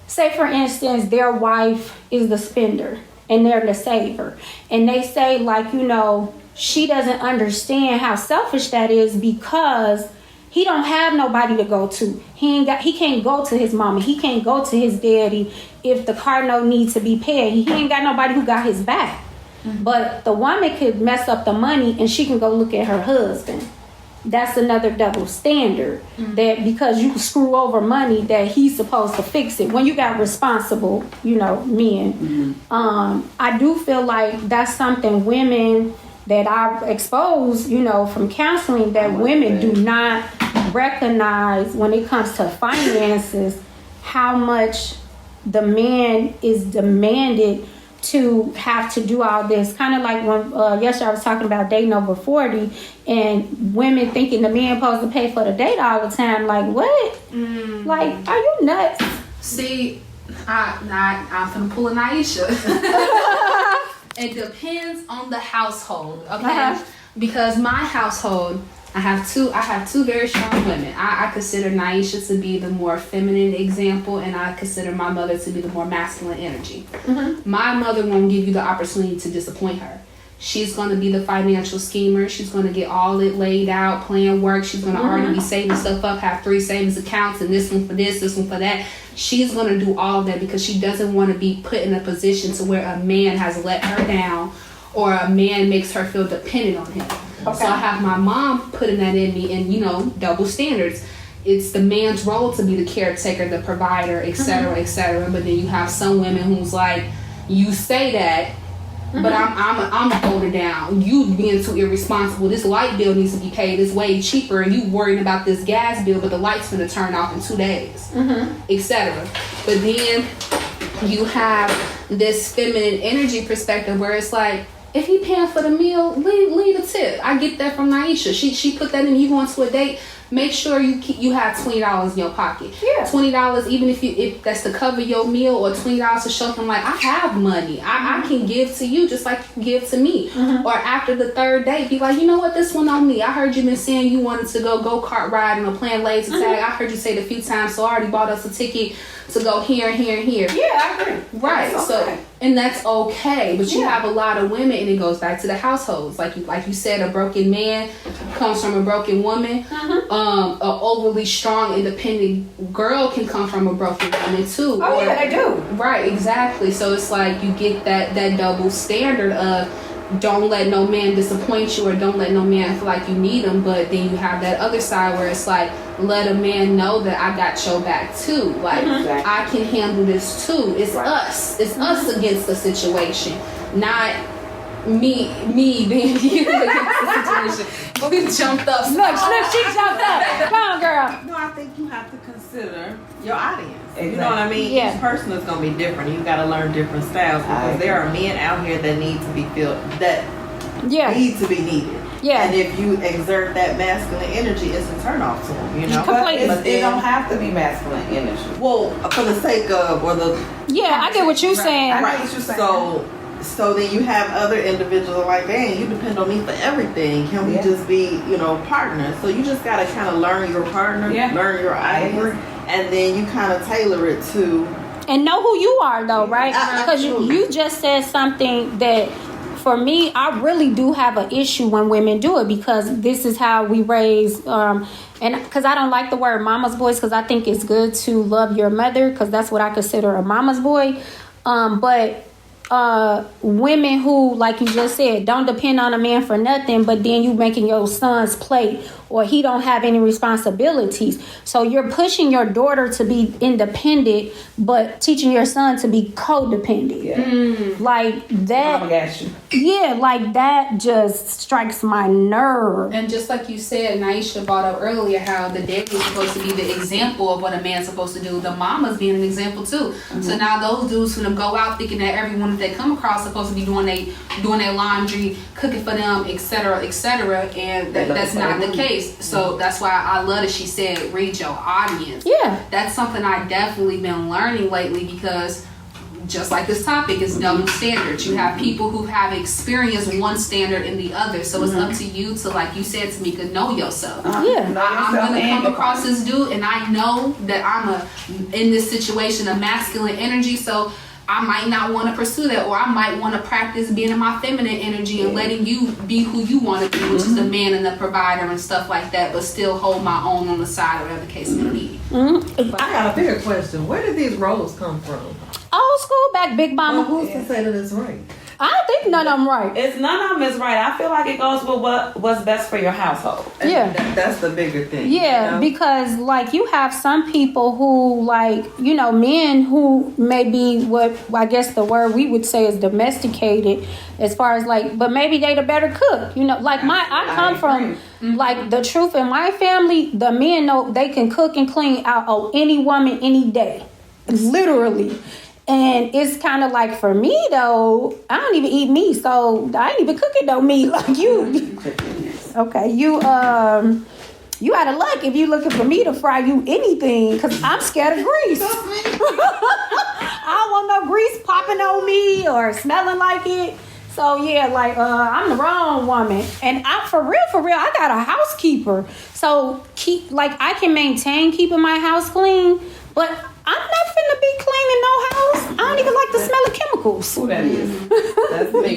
say for instance, their wife is the spender and they're the saver. And they say, like, you know, she doesn't understand how selfish that is because he don't have nobody to go to. He can't go to his mama. He can't go to his daddy if the car note needs to be paid. He ain't got nobody who got his back. But the woman could mess up the money and she can go look at her husband. That's another double standard, that because you screw over money that he's supposed to fix it when you got responsible, you know, men. I do feel like that's something women that I've exposed, you know, from counseling, that women do not recognize when it comes to finances, how much the man is demanded to have to do all this. Kind of like when yesterday I was talking about dating over 40 and women thinking the man supposed to pay for the date all the time. Like, what? Like, are you nuts? See, I'm finna pull a Nyisher. It depends on the household, okay? Because my household, I have two very strong women. I consider Nyisha to be the more feminine example, and I consider my mother to be the more masculine energy. My mother won't give you the opportunity to disappoint her. She's going to be the financial schemer. She's going to get all it laid out, plan work. She's going to already be saving stuff up, have 3 savings accounts, and this one for this one for that. She's going to do all that because she doesn't want to be put in a position to where a man has let her down or a man makes her feel dependent on him. So I have my mom putting that in me, and, you know, double standards. It's the man's role to be the caretaker, the provider, etc., etc. But then you have some women who's like, you say that, but I'm older down. You being too irresponsible. This light bill needs to be paid. It's way cheaper, and you worrying about this gas bill, but the light's gonna turn off in 2 days, etc. But then you have this feminine energy perspective where it's like, if he paying for the meal, leave a tip. I get that from Nyisha. She put that in. You go into a date, make sure you have $20 in your pocket. $20, even if that's to cover your meal, or $20 to show them like, I have money. I can give to you just like you give to me. Or after the 3rd date, be like, you know what, this one on me. I heard you been saying you wanted to go-kart riding or playing laser tag. I heard you say it a few times, so I already bought us a ticket to go here and here and here. Yeah, I agree. Right. That's So, okay. and that's okay. But you have a lot of women, and it goes back to the households. Like you said, a broken man comes from a broken woman. An overly strong, independent girl can come from a broken woman too. Oh, yeah, they do. Right, exactly. So it's like you get that double standard of, don't let no man disappoint you, or don't let no man feel like you need him. But then you have that other side where it's like, let a man know that I got your back too. Like, I can handle this too. It's us. It's us against the situation, not me being you against the situation. But we jumped up. Look, she jumped up. Come on, girl. No, I think you have to consider your audience. You know what I mean? Yeah. Each person is gonna be different. You gotta learn different styles because there are men out here that need to be filled, that need to be needed. Yeah. And if you exert that masculine energy, it's a turn off to them, you know? Completely. But it don't have to be masculine energy. Well, for the sake of, or the... Yeah, I get what you're saying. I know what you're saying. So then you have other individuals like, dang, you depend on me for everything. Can we just be, partners? So you just got to kind of learn your partner, learn your ideas, and then you kind of tailor it to... And know who you are, though, right? Because you just said something that, for me, I really do have an issue when women do it, because this is how we raise... and because I don't like the word mama's boys, because I think it's good to love your mother, because that's what I consider a mama's boy. But... women who, like you just said, don't depend on a man for nothing, but then you making your son's plate, or he don't have any responsibilities. So you're pushing your daughter to be independent, but teaching your son to be codependent. Like that. Mama got you. Yeah, like that just strikes my nerve. And just like you said, Nyisher brought up earlier how the daddy is supposed to be the example of what a man's supposed to do. The mama's being an example too. So now those dudes who go out thinking that everyone that they come across is supposed to be doing their laundry, cooking for them, etc., and that's not the case. So that's why I love that she said read your audience. Yeah, that's something I definitely been learning lately, because just like this topic is double standards. You have people who have experienced one standard and the other. So it's up to you to, like you said, Tamika, know yourself. yeah. I'm gonna come across this dude, and I know that I'm in this situation of masculine energy. So I might not want to pursue that, or I might want to practice being in my feminine energy and letting you be who you want to be, which is the man and the provider and stuff like that, but still hold my own on the side, or whatever the case may be. But I got a bigger question. Where did these roles come from? Old school back, Big Mama. Who's to say that it's right? I don't think none of them right. It's none of them is right. I feel like it goes with what's best for your household. Yeah. That's the bigger thing. Yeah, because like you have some people who, like, men who may be what I guess the word we would say is domesticated, as far as like, but maybe they the better cook. Like I come from like the truth in my family. The men know they can cook and clean out of any woman any day, literally. And it's kind of like, for me though, I don't even eat meat, so I ain't even cooking no meat like you. Okay, you out of luck if you looking for me to fry you anything, because I'm scared of grease. I don't want no grease popping on me or smelling like it. So yeah, like I'm the wrong woman. And I for real, I got a housekeeper. So I can maintain keeping my house clean, but I'm not finna be cleaning no house. I don't even like the smell of chemicals. Who that is? That's me.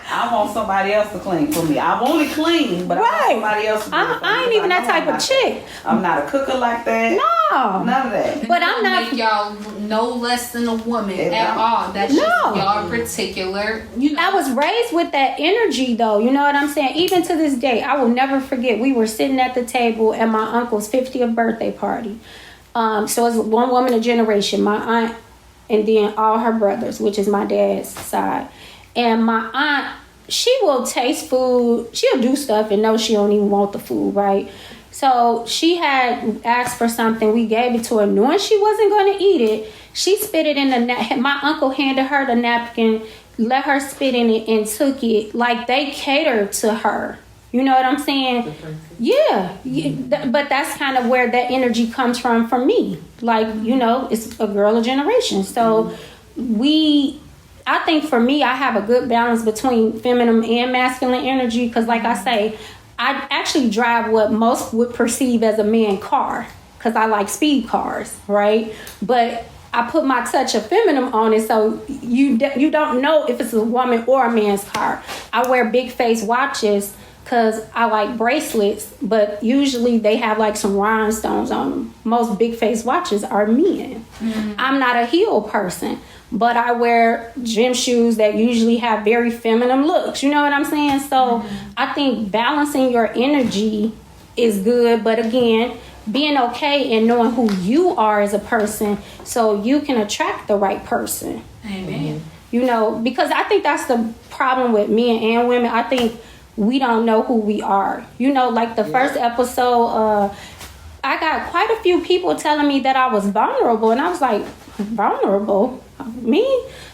I want somebody else to clean for me. I've only cleaned, but I want somebody else to do it for me. I ain't even that type of chick. I'm not a cooker like that. No. None of that. But I'm not. Make y'all no less than a woman at all. That's just y'all particular. I was raised with that energy, though. You know what I'm saying? Even to this day, I will never forget. We were sitting at the table at my uncle's 50th birthday party. So it's one woman a generation, my aunt, and then all her brothers, which is my dad's side. And my aunt, she will taste food. She'll do stuff and know she don't even want the food, right? So she had asked for something. We gave it to her, knowing she wasn't going to eat it. She spit it in the my uncle handed her the napkin, let her spit in it, and took it. Like, they catered to her. You know what I'm saying? Yeah. But that's kind of where that energy comes from for me. Like, it's a girl of generation. So I think for me, I have a good balance between feminine and masculine energy. Because like I say, I actually drive what most would perceive as a man car. Because I like speed cars, right? But I put my touch of feminine on it, so you don't know if it's a woman or a man's car. I wear big face watches because I like bracelets, but usually they have like some rhinestones on them. Most big face watches are men. I'm not a heel person, but I wear gym shoes that usually have very feminine looks. You know what I'm saying? So I think balancing your energy is good, but again, being okay and knowing who you are as a person so you can attract the right person. Amen. Because I think that's the problem with men and women. I think we don't know who we are. Like the first episode, I got quite a few people telling me that I was vulnerable, and I was like, vulnerable? Me?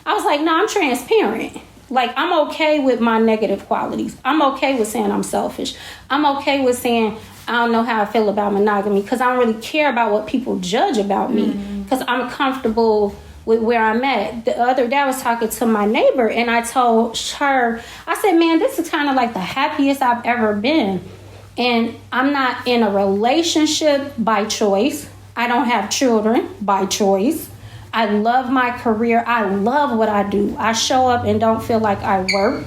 I was like, no, I'm transparent. Like, I'm okay with my negative qualities. I'm okay with saying I'm selfish. I'm okay with saying I don't know how I feel about monogamy, because I don't really care about what people judge about me, because I'm comfortable with where I'm at. The other day I was talking to my neighbor, and I told her, I said, man, this is kind of like the happiest I've ever been. And I'm not in a relationship by choice. I don't have children by choice. I love my career. I love what I do. I show up and don't feel like I work.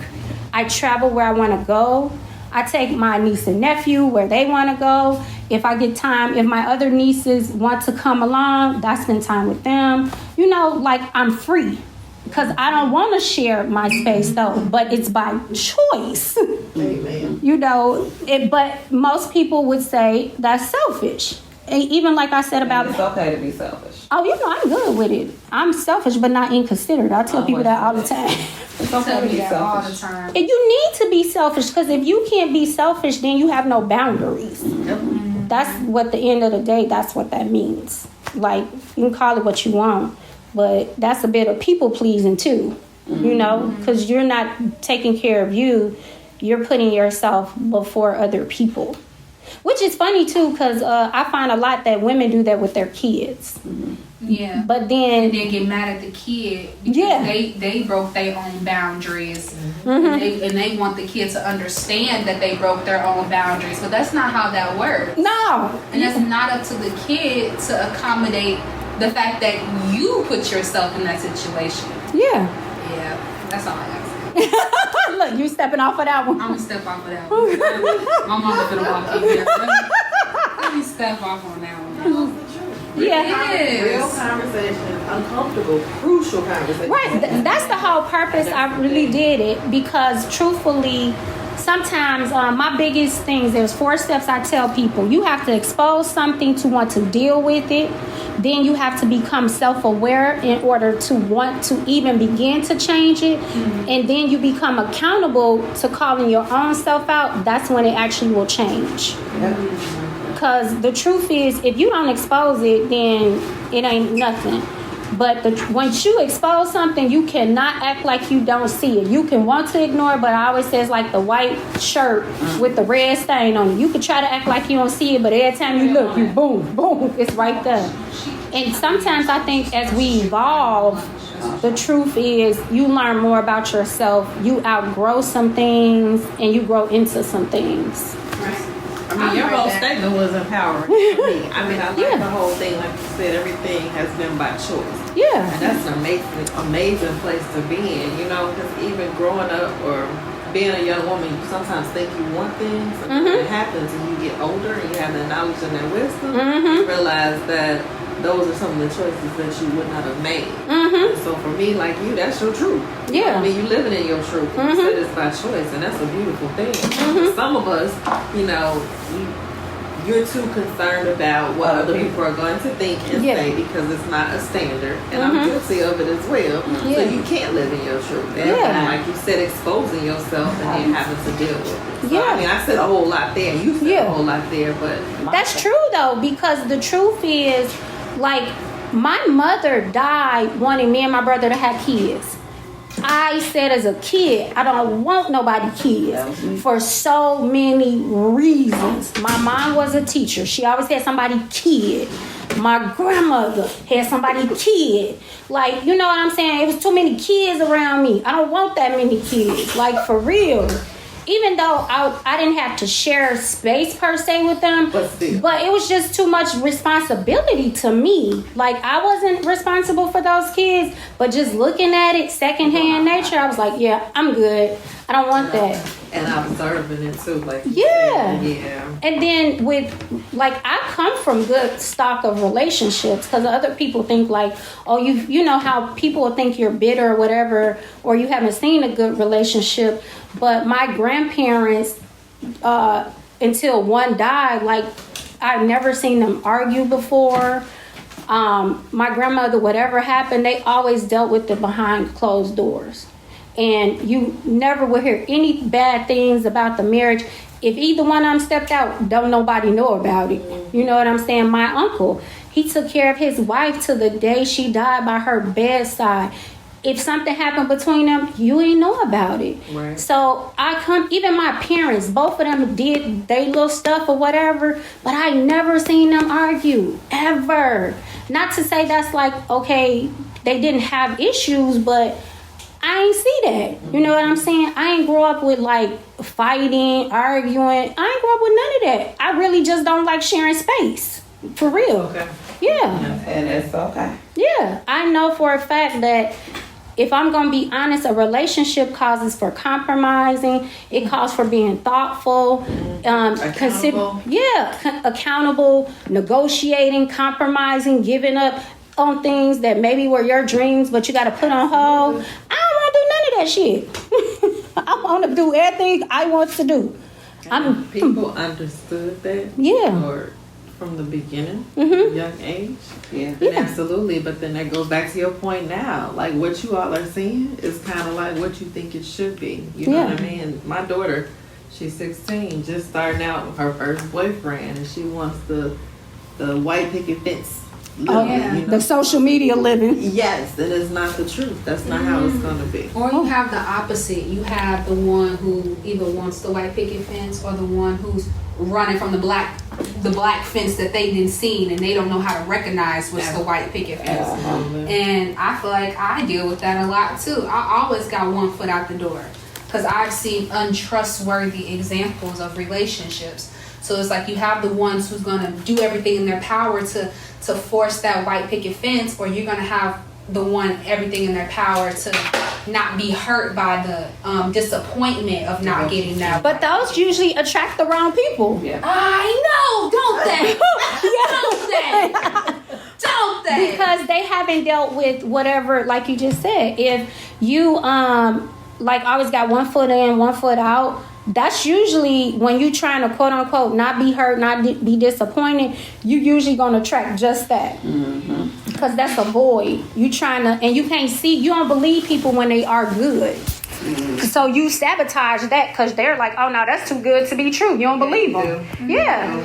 I travel where I want to go. I take my niece and nephew where they want to go. If I get time, if my other nieces want to come along, I spend time with them. You know, like, I'm free. Because I don't want to share my space, though, but it's by choice. Amen. You know, but most people would say that's selfish. And even like I said about... It's okay to be selfish. Oh, you know, I'm good with it. I'm selfish, but not inconsiderate. I tell people that all the time. It's okay to be all the selfish. time. And you need to be selfish, because if you can't be selfish, then you have no boundaries. That's what, the end of the day, that's what that means. Like, you can call it what you want, but that's a bit of people pleasing too, you know, because you're not taking care of you. You're putting yourself before other people, which is funny too, because I find a lot that women do that with their kids. Yeah. But then... And then get mad at the kid because Yeah. they broke their own boundaries. And they want the kid to understand that they broke their own boundaries. But that's not how that works. No. And it's not up to the kid to accommodate the fact that you put yourself in that situation. Yeah. Yeah, that's all I got to say. Look, you stepping off of that one. I'm going to step off of that one. My mama's going to walk in here. Let me step off on that one. Yeah. Real conversation, uncomfortable, crucial conversation. Right. That's the whole purpose. I really did it because, truthfully, sometimes my biggest things, there's 4 steps I tell people. You have to expose something to want to deal with it. Then you have to become self-aware in order to want to even begin to change it. And then you become accountable to calling your own self out. That's when it actually will change. Because the truth is, if you don't expose it, then it ain't nothing. But once you expose something, you cannot act like you don't see it. You can want to ignore it, but I always say it's like the white shirt with the red stain on it. You can try to act like you don't see it, but every time you look, you boom, boom, it's right there. And sometimes I think as we evolve, the truth is you learn more about yourself. You outgrow some things, and you grow into some things. I mean, your whole statement was empowering for me. I mean, I like the whole thing. Like you said, everything has been by choice. Yeah. And that's an amazing place to be in, you know, because even growing up or being a young woman, you sometimes think you want things, and when it happens and you get older and you have the knowledge and that wisdom, you realize that those are some of the choices that you would not have made. So for me, like you, that's your truth. Yeah. I mean, you living in your truth. You said it's by choice, and that's a beautiful thing. Some of us, you know, you're too concerned about what other people are going to think and say because it's not a standard. And I'm guilty of it as well. So you can't live in your truth. And like you said, exposing yourself and then having to deal with it. So, I mean, I said a whole lot there. You said a whole lot there, but... That's true, though, because the truth is, like, my mother died wanting me and my brother to have kids. I said as a kid, I don't want nobody kids for so many reasons. My mom was a teacher. She always had somebody kid. My grandmother had somebody kid. Like, you know what I'm saying? It was too many kids around me. I don't want that many kids. Like, for real. Even though I didn't have to share space per se with them, but it was just too much responsibility to me. Like, I wasn't responsible for those kids, but just looking at it, secondhand nature, I was like, yeah, I'm good. I don't want that. And observing it too, like yeah. Yeah. And then I come from good stock of relationships, because other people think like, oh, you know how people think you're bitter or whatever, or you haven't seen a good relationship. But my grandparents, until one died, like, I've never seen them argue before. My grandmother, whatever happened, they always dealt with it behind closed doors. and you never will hear any bad things about the marriage. If either one of them stepped out, don't nobody know about it. You know what I'm saying? My uncle, he took care of his wife to the day she died by her bedside. If something happened between them, you ain't know about it. Right. So even my parents, both of them did their little stuff or whatever, but I never seen them argue, ever. Not to say that's like, okay, they didn't have issues, but I ain't see that. You know what I'm saying? I ain't grow up with like fighting, arguing. I ain't grow up with none of that. I really just don't like sharing space. For real. Okay. Yeah. And it's okay. Yeah. I know for a fact that if I'm going to be honest, a relationship causes for compromising. It calls for being thoughtful, Accountable. accountable, negotiating, compromising, giving up on things that maybe were your dreams, but you got to put on hold. I don't want to do none of that shit. I want to do everything I want to do. People understood that. Yeah. Or from the beginning, Mhm. young age. Yeah. Then absolutely, but then that goes back to your point now. Like what you all are seeing is kind of like what you think it should be. You know what I mean? My daughter, she's 16, just starting out with her first boyfriend, and she wants the white picket fence. Living, you know? The social media living. Yes, and it's not the truth. That's not how it's gonna be. Or you have the opposite. You have the one who either wants the white picket fence or the one who's running from the black fence that they didn't see, and they don't know how to recognize what's the white picket fence. And I feel like I deal with that a lot too. I always got one foot out the door because I've seen untrustworthy examples of relationships. So it's like you have the ones who's gonna do everything in their power to force that white picket fence, or you're gonna have the one everything in their power to not be hurt by the disappointment of not getting that. But those usually attract the wrong people. Yeah. I know, don't they? Don't they? Because they haven't dealt with whatever, like you just said. If you like always got one foot in, one foot out, that's usually when you trying to quote unquote not be hurt, not be disappointed, you usually gonna attract just that. Because that's a void. You trying to, and you can't see, you don't believe people when they are good. So you sabotage that because they're like, oh no, that's too good to be true. You don't believe them. Yeah.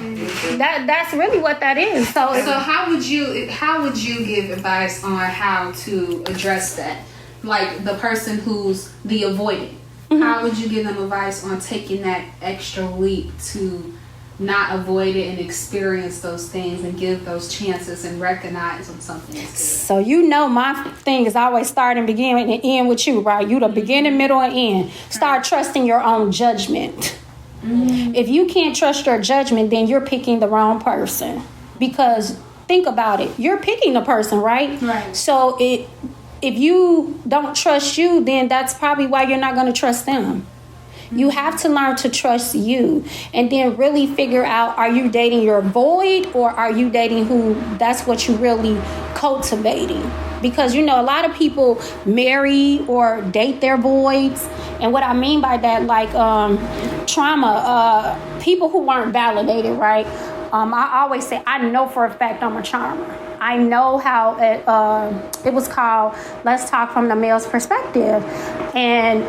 That's really what that is. So how would you give advice on how to address that? Like the person who's the avoidant. How would you give them advice on taking that extra leap to not avoid it and experience those things and give those chances and recognize when something is good? So you know my thing is always start and begin and end with you, right? You the beginning, middle, and end. Start trusting your own judgment. If you can't trust your judgment, then you're picking the wrong person. Because think about it. You're picking the person, right? Right. So if you don't trust you, then that's probably why you're not going to trust them. You have to learn to trust you and then really figure out, are you dating your void or are you dating who that's what you really cultivating? Because, you know, a lot of people marry or date their voids. And what I mean by that, like trauma, people who weren't validated, right? I always say, I know for a fact I'm a charmer. I know how it was called, let's talk from the male's perspective. And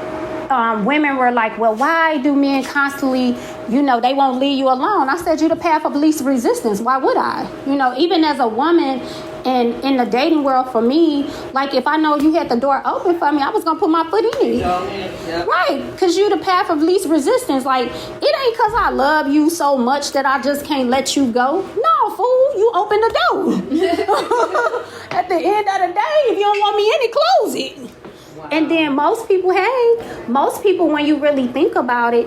women were like, well, why do men constantly, you know, they won't leave you alone? I said, you're the path of least resistance. Why would I? You know, even as a woman and in the dating world for me, like if I know you had the door open for me, I was going to put my foot in it. Right, because you're the path of least resistance. Like, it ain't because I love you so much that I just can't let you go. No, fool, you open the door. At the end of the day, if you don't want me in it, close it. Wow. And then most people, when you really think about it,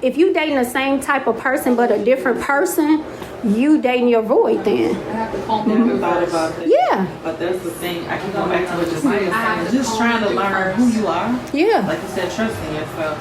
if you dating the same type of person but a different person, you dating your void then. I have to calm Never thought about that. Yeah. But that's the thing. I can go back to what Ja'Maya was saying. Just trying to learn who you are. Yeah. Like you said, trusting yourself.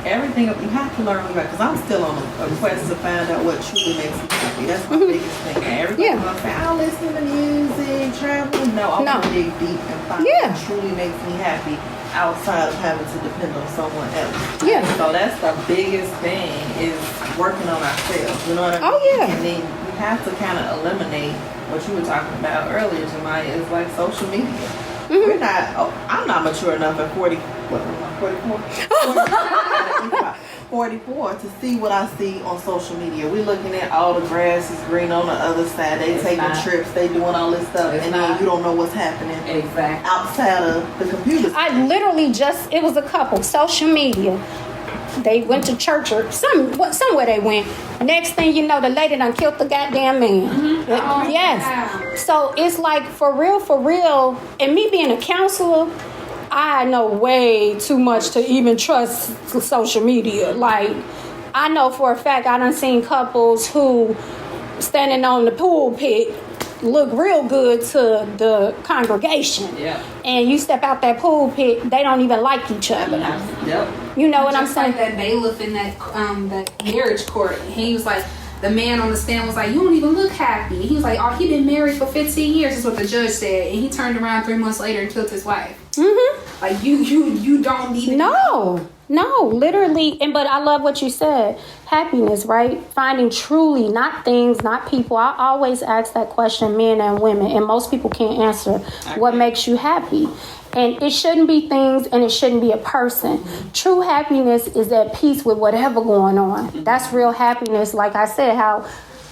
Everything, you have to learn who you are. Because I'm still on a quest to find out what truly makes me happy. That's my biggest thing. And everybody's going to say, I'll listen to music, travel. No, I want to dig deep and find what truly makes me happy outside of having to depend on someone else. Yeah. So that's the biggest thing is working on ourselves. You know what I mean? Oh, yeah. And then you have to kind of eliminate what you were talking about earlier, Ja'Maya, is like social media. I'm not mature enough at 44 44 to see what I see on social media. We're looking at all the grass is green on the other side. They taking trips, they doing all this stuff, and then you don't know what's happening outside of the computer. I literally it was a couple, social media. They went to church or somewhere they went. Next thing you know, the lady done killed the goddamn man. Oh, yes. wow. So it's like for real, and me being a counselor, I know way too much to even trust social media. Like, I know for a fact I done seen couples who standing on the pulpit look real good to the congregation. Yeah. And you step out that pulpit, they don't even like each other. Yep. You know what I'm Just saying? like that bailiff in that marriage court. He was like, the man on the stand was like, you don't even look happy. He was like, oh, he been married for 15 years is what the judge said. And he turned around 3 months later and killed his wife. Mm-hmm. Like, you don't need to No, literally. But I love what you said. Happiness, right? Finding truly, not things, not people. I always ask that question, men and women, and most people can't answer what makes you happy. And it shouldn't be things and it shouldn't be a person. True happiness is at peace with whatever going on. That's real happiness. Like I said, how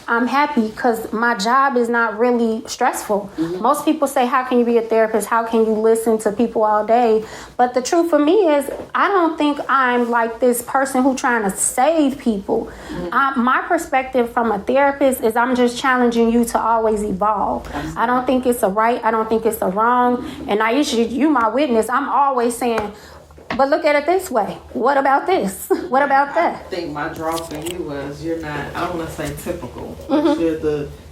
I'm happy because my job is not really stressful. Most people say, how can you be a therapist? How can you listen to people all day? But the truth for me is, I don't think I'm like this person who trying to save people. My perspective from a therapist is I'm just challenging you to always evolve. I don't think it's a right. I don't think it's a wrong. And Nyisher, you my witness. I'm always saying, but look at it this way. What about this? What about that? I think my draw for you was you're not, I don't want to say typical, but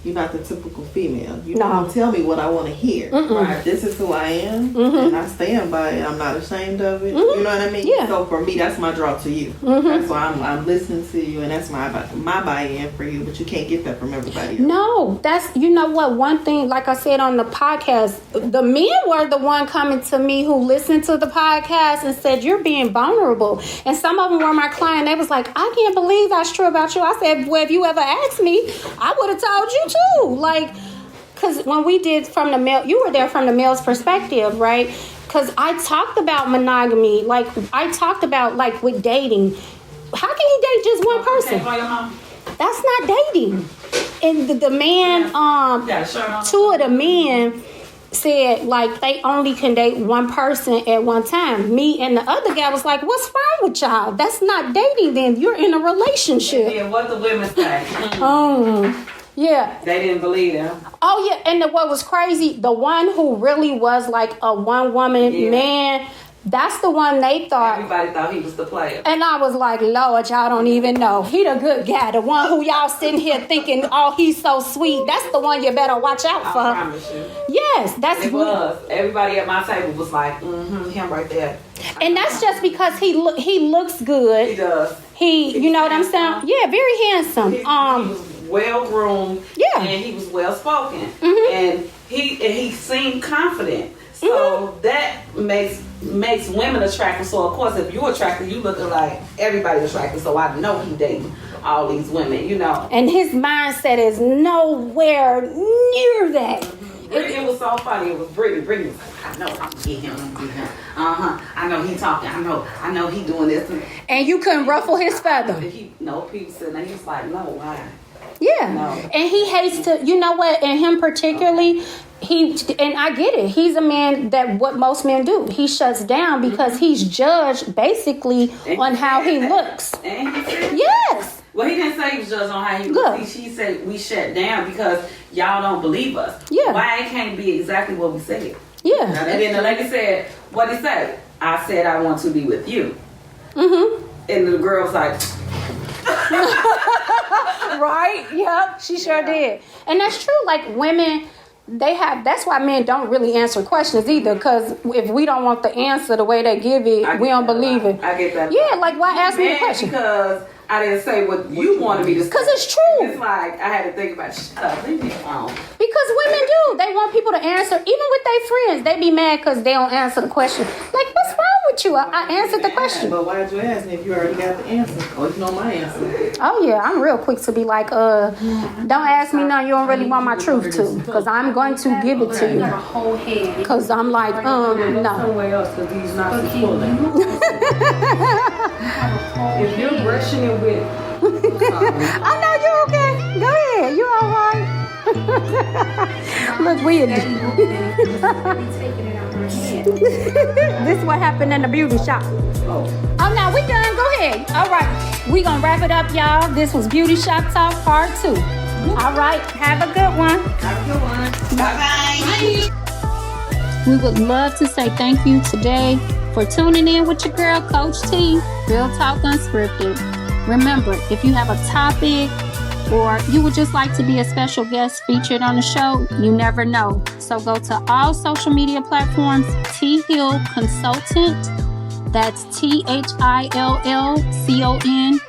you're not the typical female. You don't tell me what I want to hear. Right? This is who I am, and I stand by it. I'm not ashamed of it. You know what I mean? Yeah. So for me, that's my draw to you. That's why I'm listening to you, and that's my buy-in for you. But you can't get that from everybody else. No, that's, you know what, one thing, like I said on the podcast, the men were the one coming to me who listened to the podcast and said, you're being vulnerable. And some of them were my client. They was like, I can't believe that's true about you. I said, well, if you ever asked me, I would have told you too. Like, because when we did from the male, you were there from the male's perspective, right? Because I talked about monogamy. Like, I talked about, like, with dating. How can you date just one person? That's not dating. And the man, two of the men said, like, they only can date one person at one time. Me and the other guy was like, what's wrong with y'all? That's not dating then. You're in a relationship. Yeah, what the women say. Yeah. They didn't believe them. Oh, yeah. And what was crazy, the one who really was like a one-woman man, that's the one they thought. Everybody thought he was the player. And I was like, Lord, y'all don't even know. He the good guy. The one who y'all sitting here thinking, oh, he's so sweet. That's the one you better watch out for. I promise you. Yes, that's it was. Everybody at my table was like, him right there. And that's just because he looks good. He does. You know what I'm saying? Yeah, very handsome. He was well groomed. Yeah. And he was well spoken. And he seemed confident. So that makes women attractive. So of course, if you're attractive, you looking like everybody attractive. So I know he dating all these women, you know. And his mindset is nowhere near that. It was so funny. It was Brittany. Brittany was like, I know I'm gonna get him. I know he talking. I know he doing this. And you couldn't ruffle his feather. People said that. He was like, no, why? Yeah. No. And he hates to, you know what, and him particularly, and I get it, he's a man that what most men do. He shuts down because he's judged basically on how he looks. And he said yes. Well, he didn't say he was judged on how he looks. He said we shut down because y'all don't believe us. Yeah. Why it can't be exactly what we said? Yeah. And then the lady said, what'd he say? I said I want to be with you. And the girl's like, right? Yep, she sure did. And that's true. Like, women, that's why men don't really answer questions either, because if we don't want the answer the way they give it, we don't believe it. I get that. Yeah, like, why ask me the question? Because I didn't say what you wanted me to say. Because it's true. It's like, I had to think about, shut up, leave me alone. Because women do. They want people to answer. Even with their friends, they be mad because they don't answer the question. Like, what's wrong with with you. I answered the question. But why'd you ask me if you already got the answer? Oh, you know my answer. Oh yeah, I'm real quick to be like, don't ask me nothing you don't really want my truth to, because I'm going to give it to you. whole head. Because I'm like, no. Somewhere else because he's not pulling. If you're brushing it with, I know you okay. Go ahead. You all right? Look weird. This is what happened in the beauty shop. Oh, no, we done. Go ahead. All right. We gonna wrap it up, y'all. This was Beauty Shop Talk Part 2. All right. Have a good one. Have a good one. Bye-bye. We would love to say thank you today for tuning in with your girl, Coach T, Real Talk Unscripted. Remember, if you have a topic or you would just like to be a special guest featured on the show, you never know. So go to all social media platforms, T Hill Consultant. That's THILLCONSULTANT.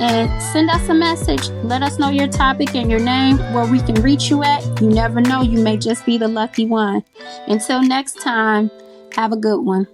And send us a message. Let us know your topic and your name, where we can reach you at. You never know. You may just be the lucky one. Until next time, have a good one.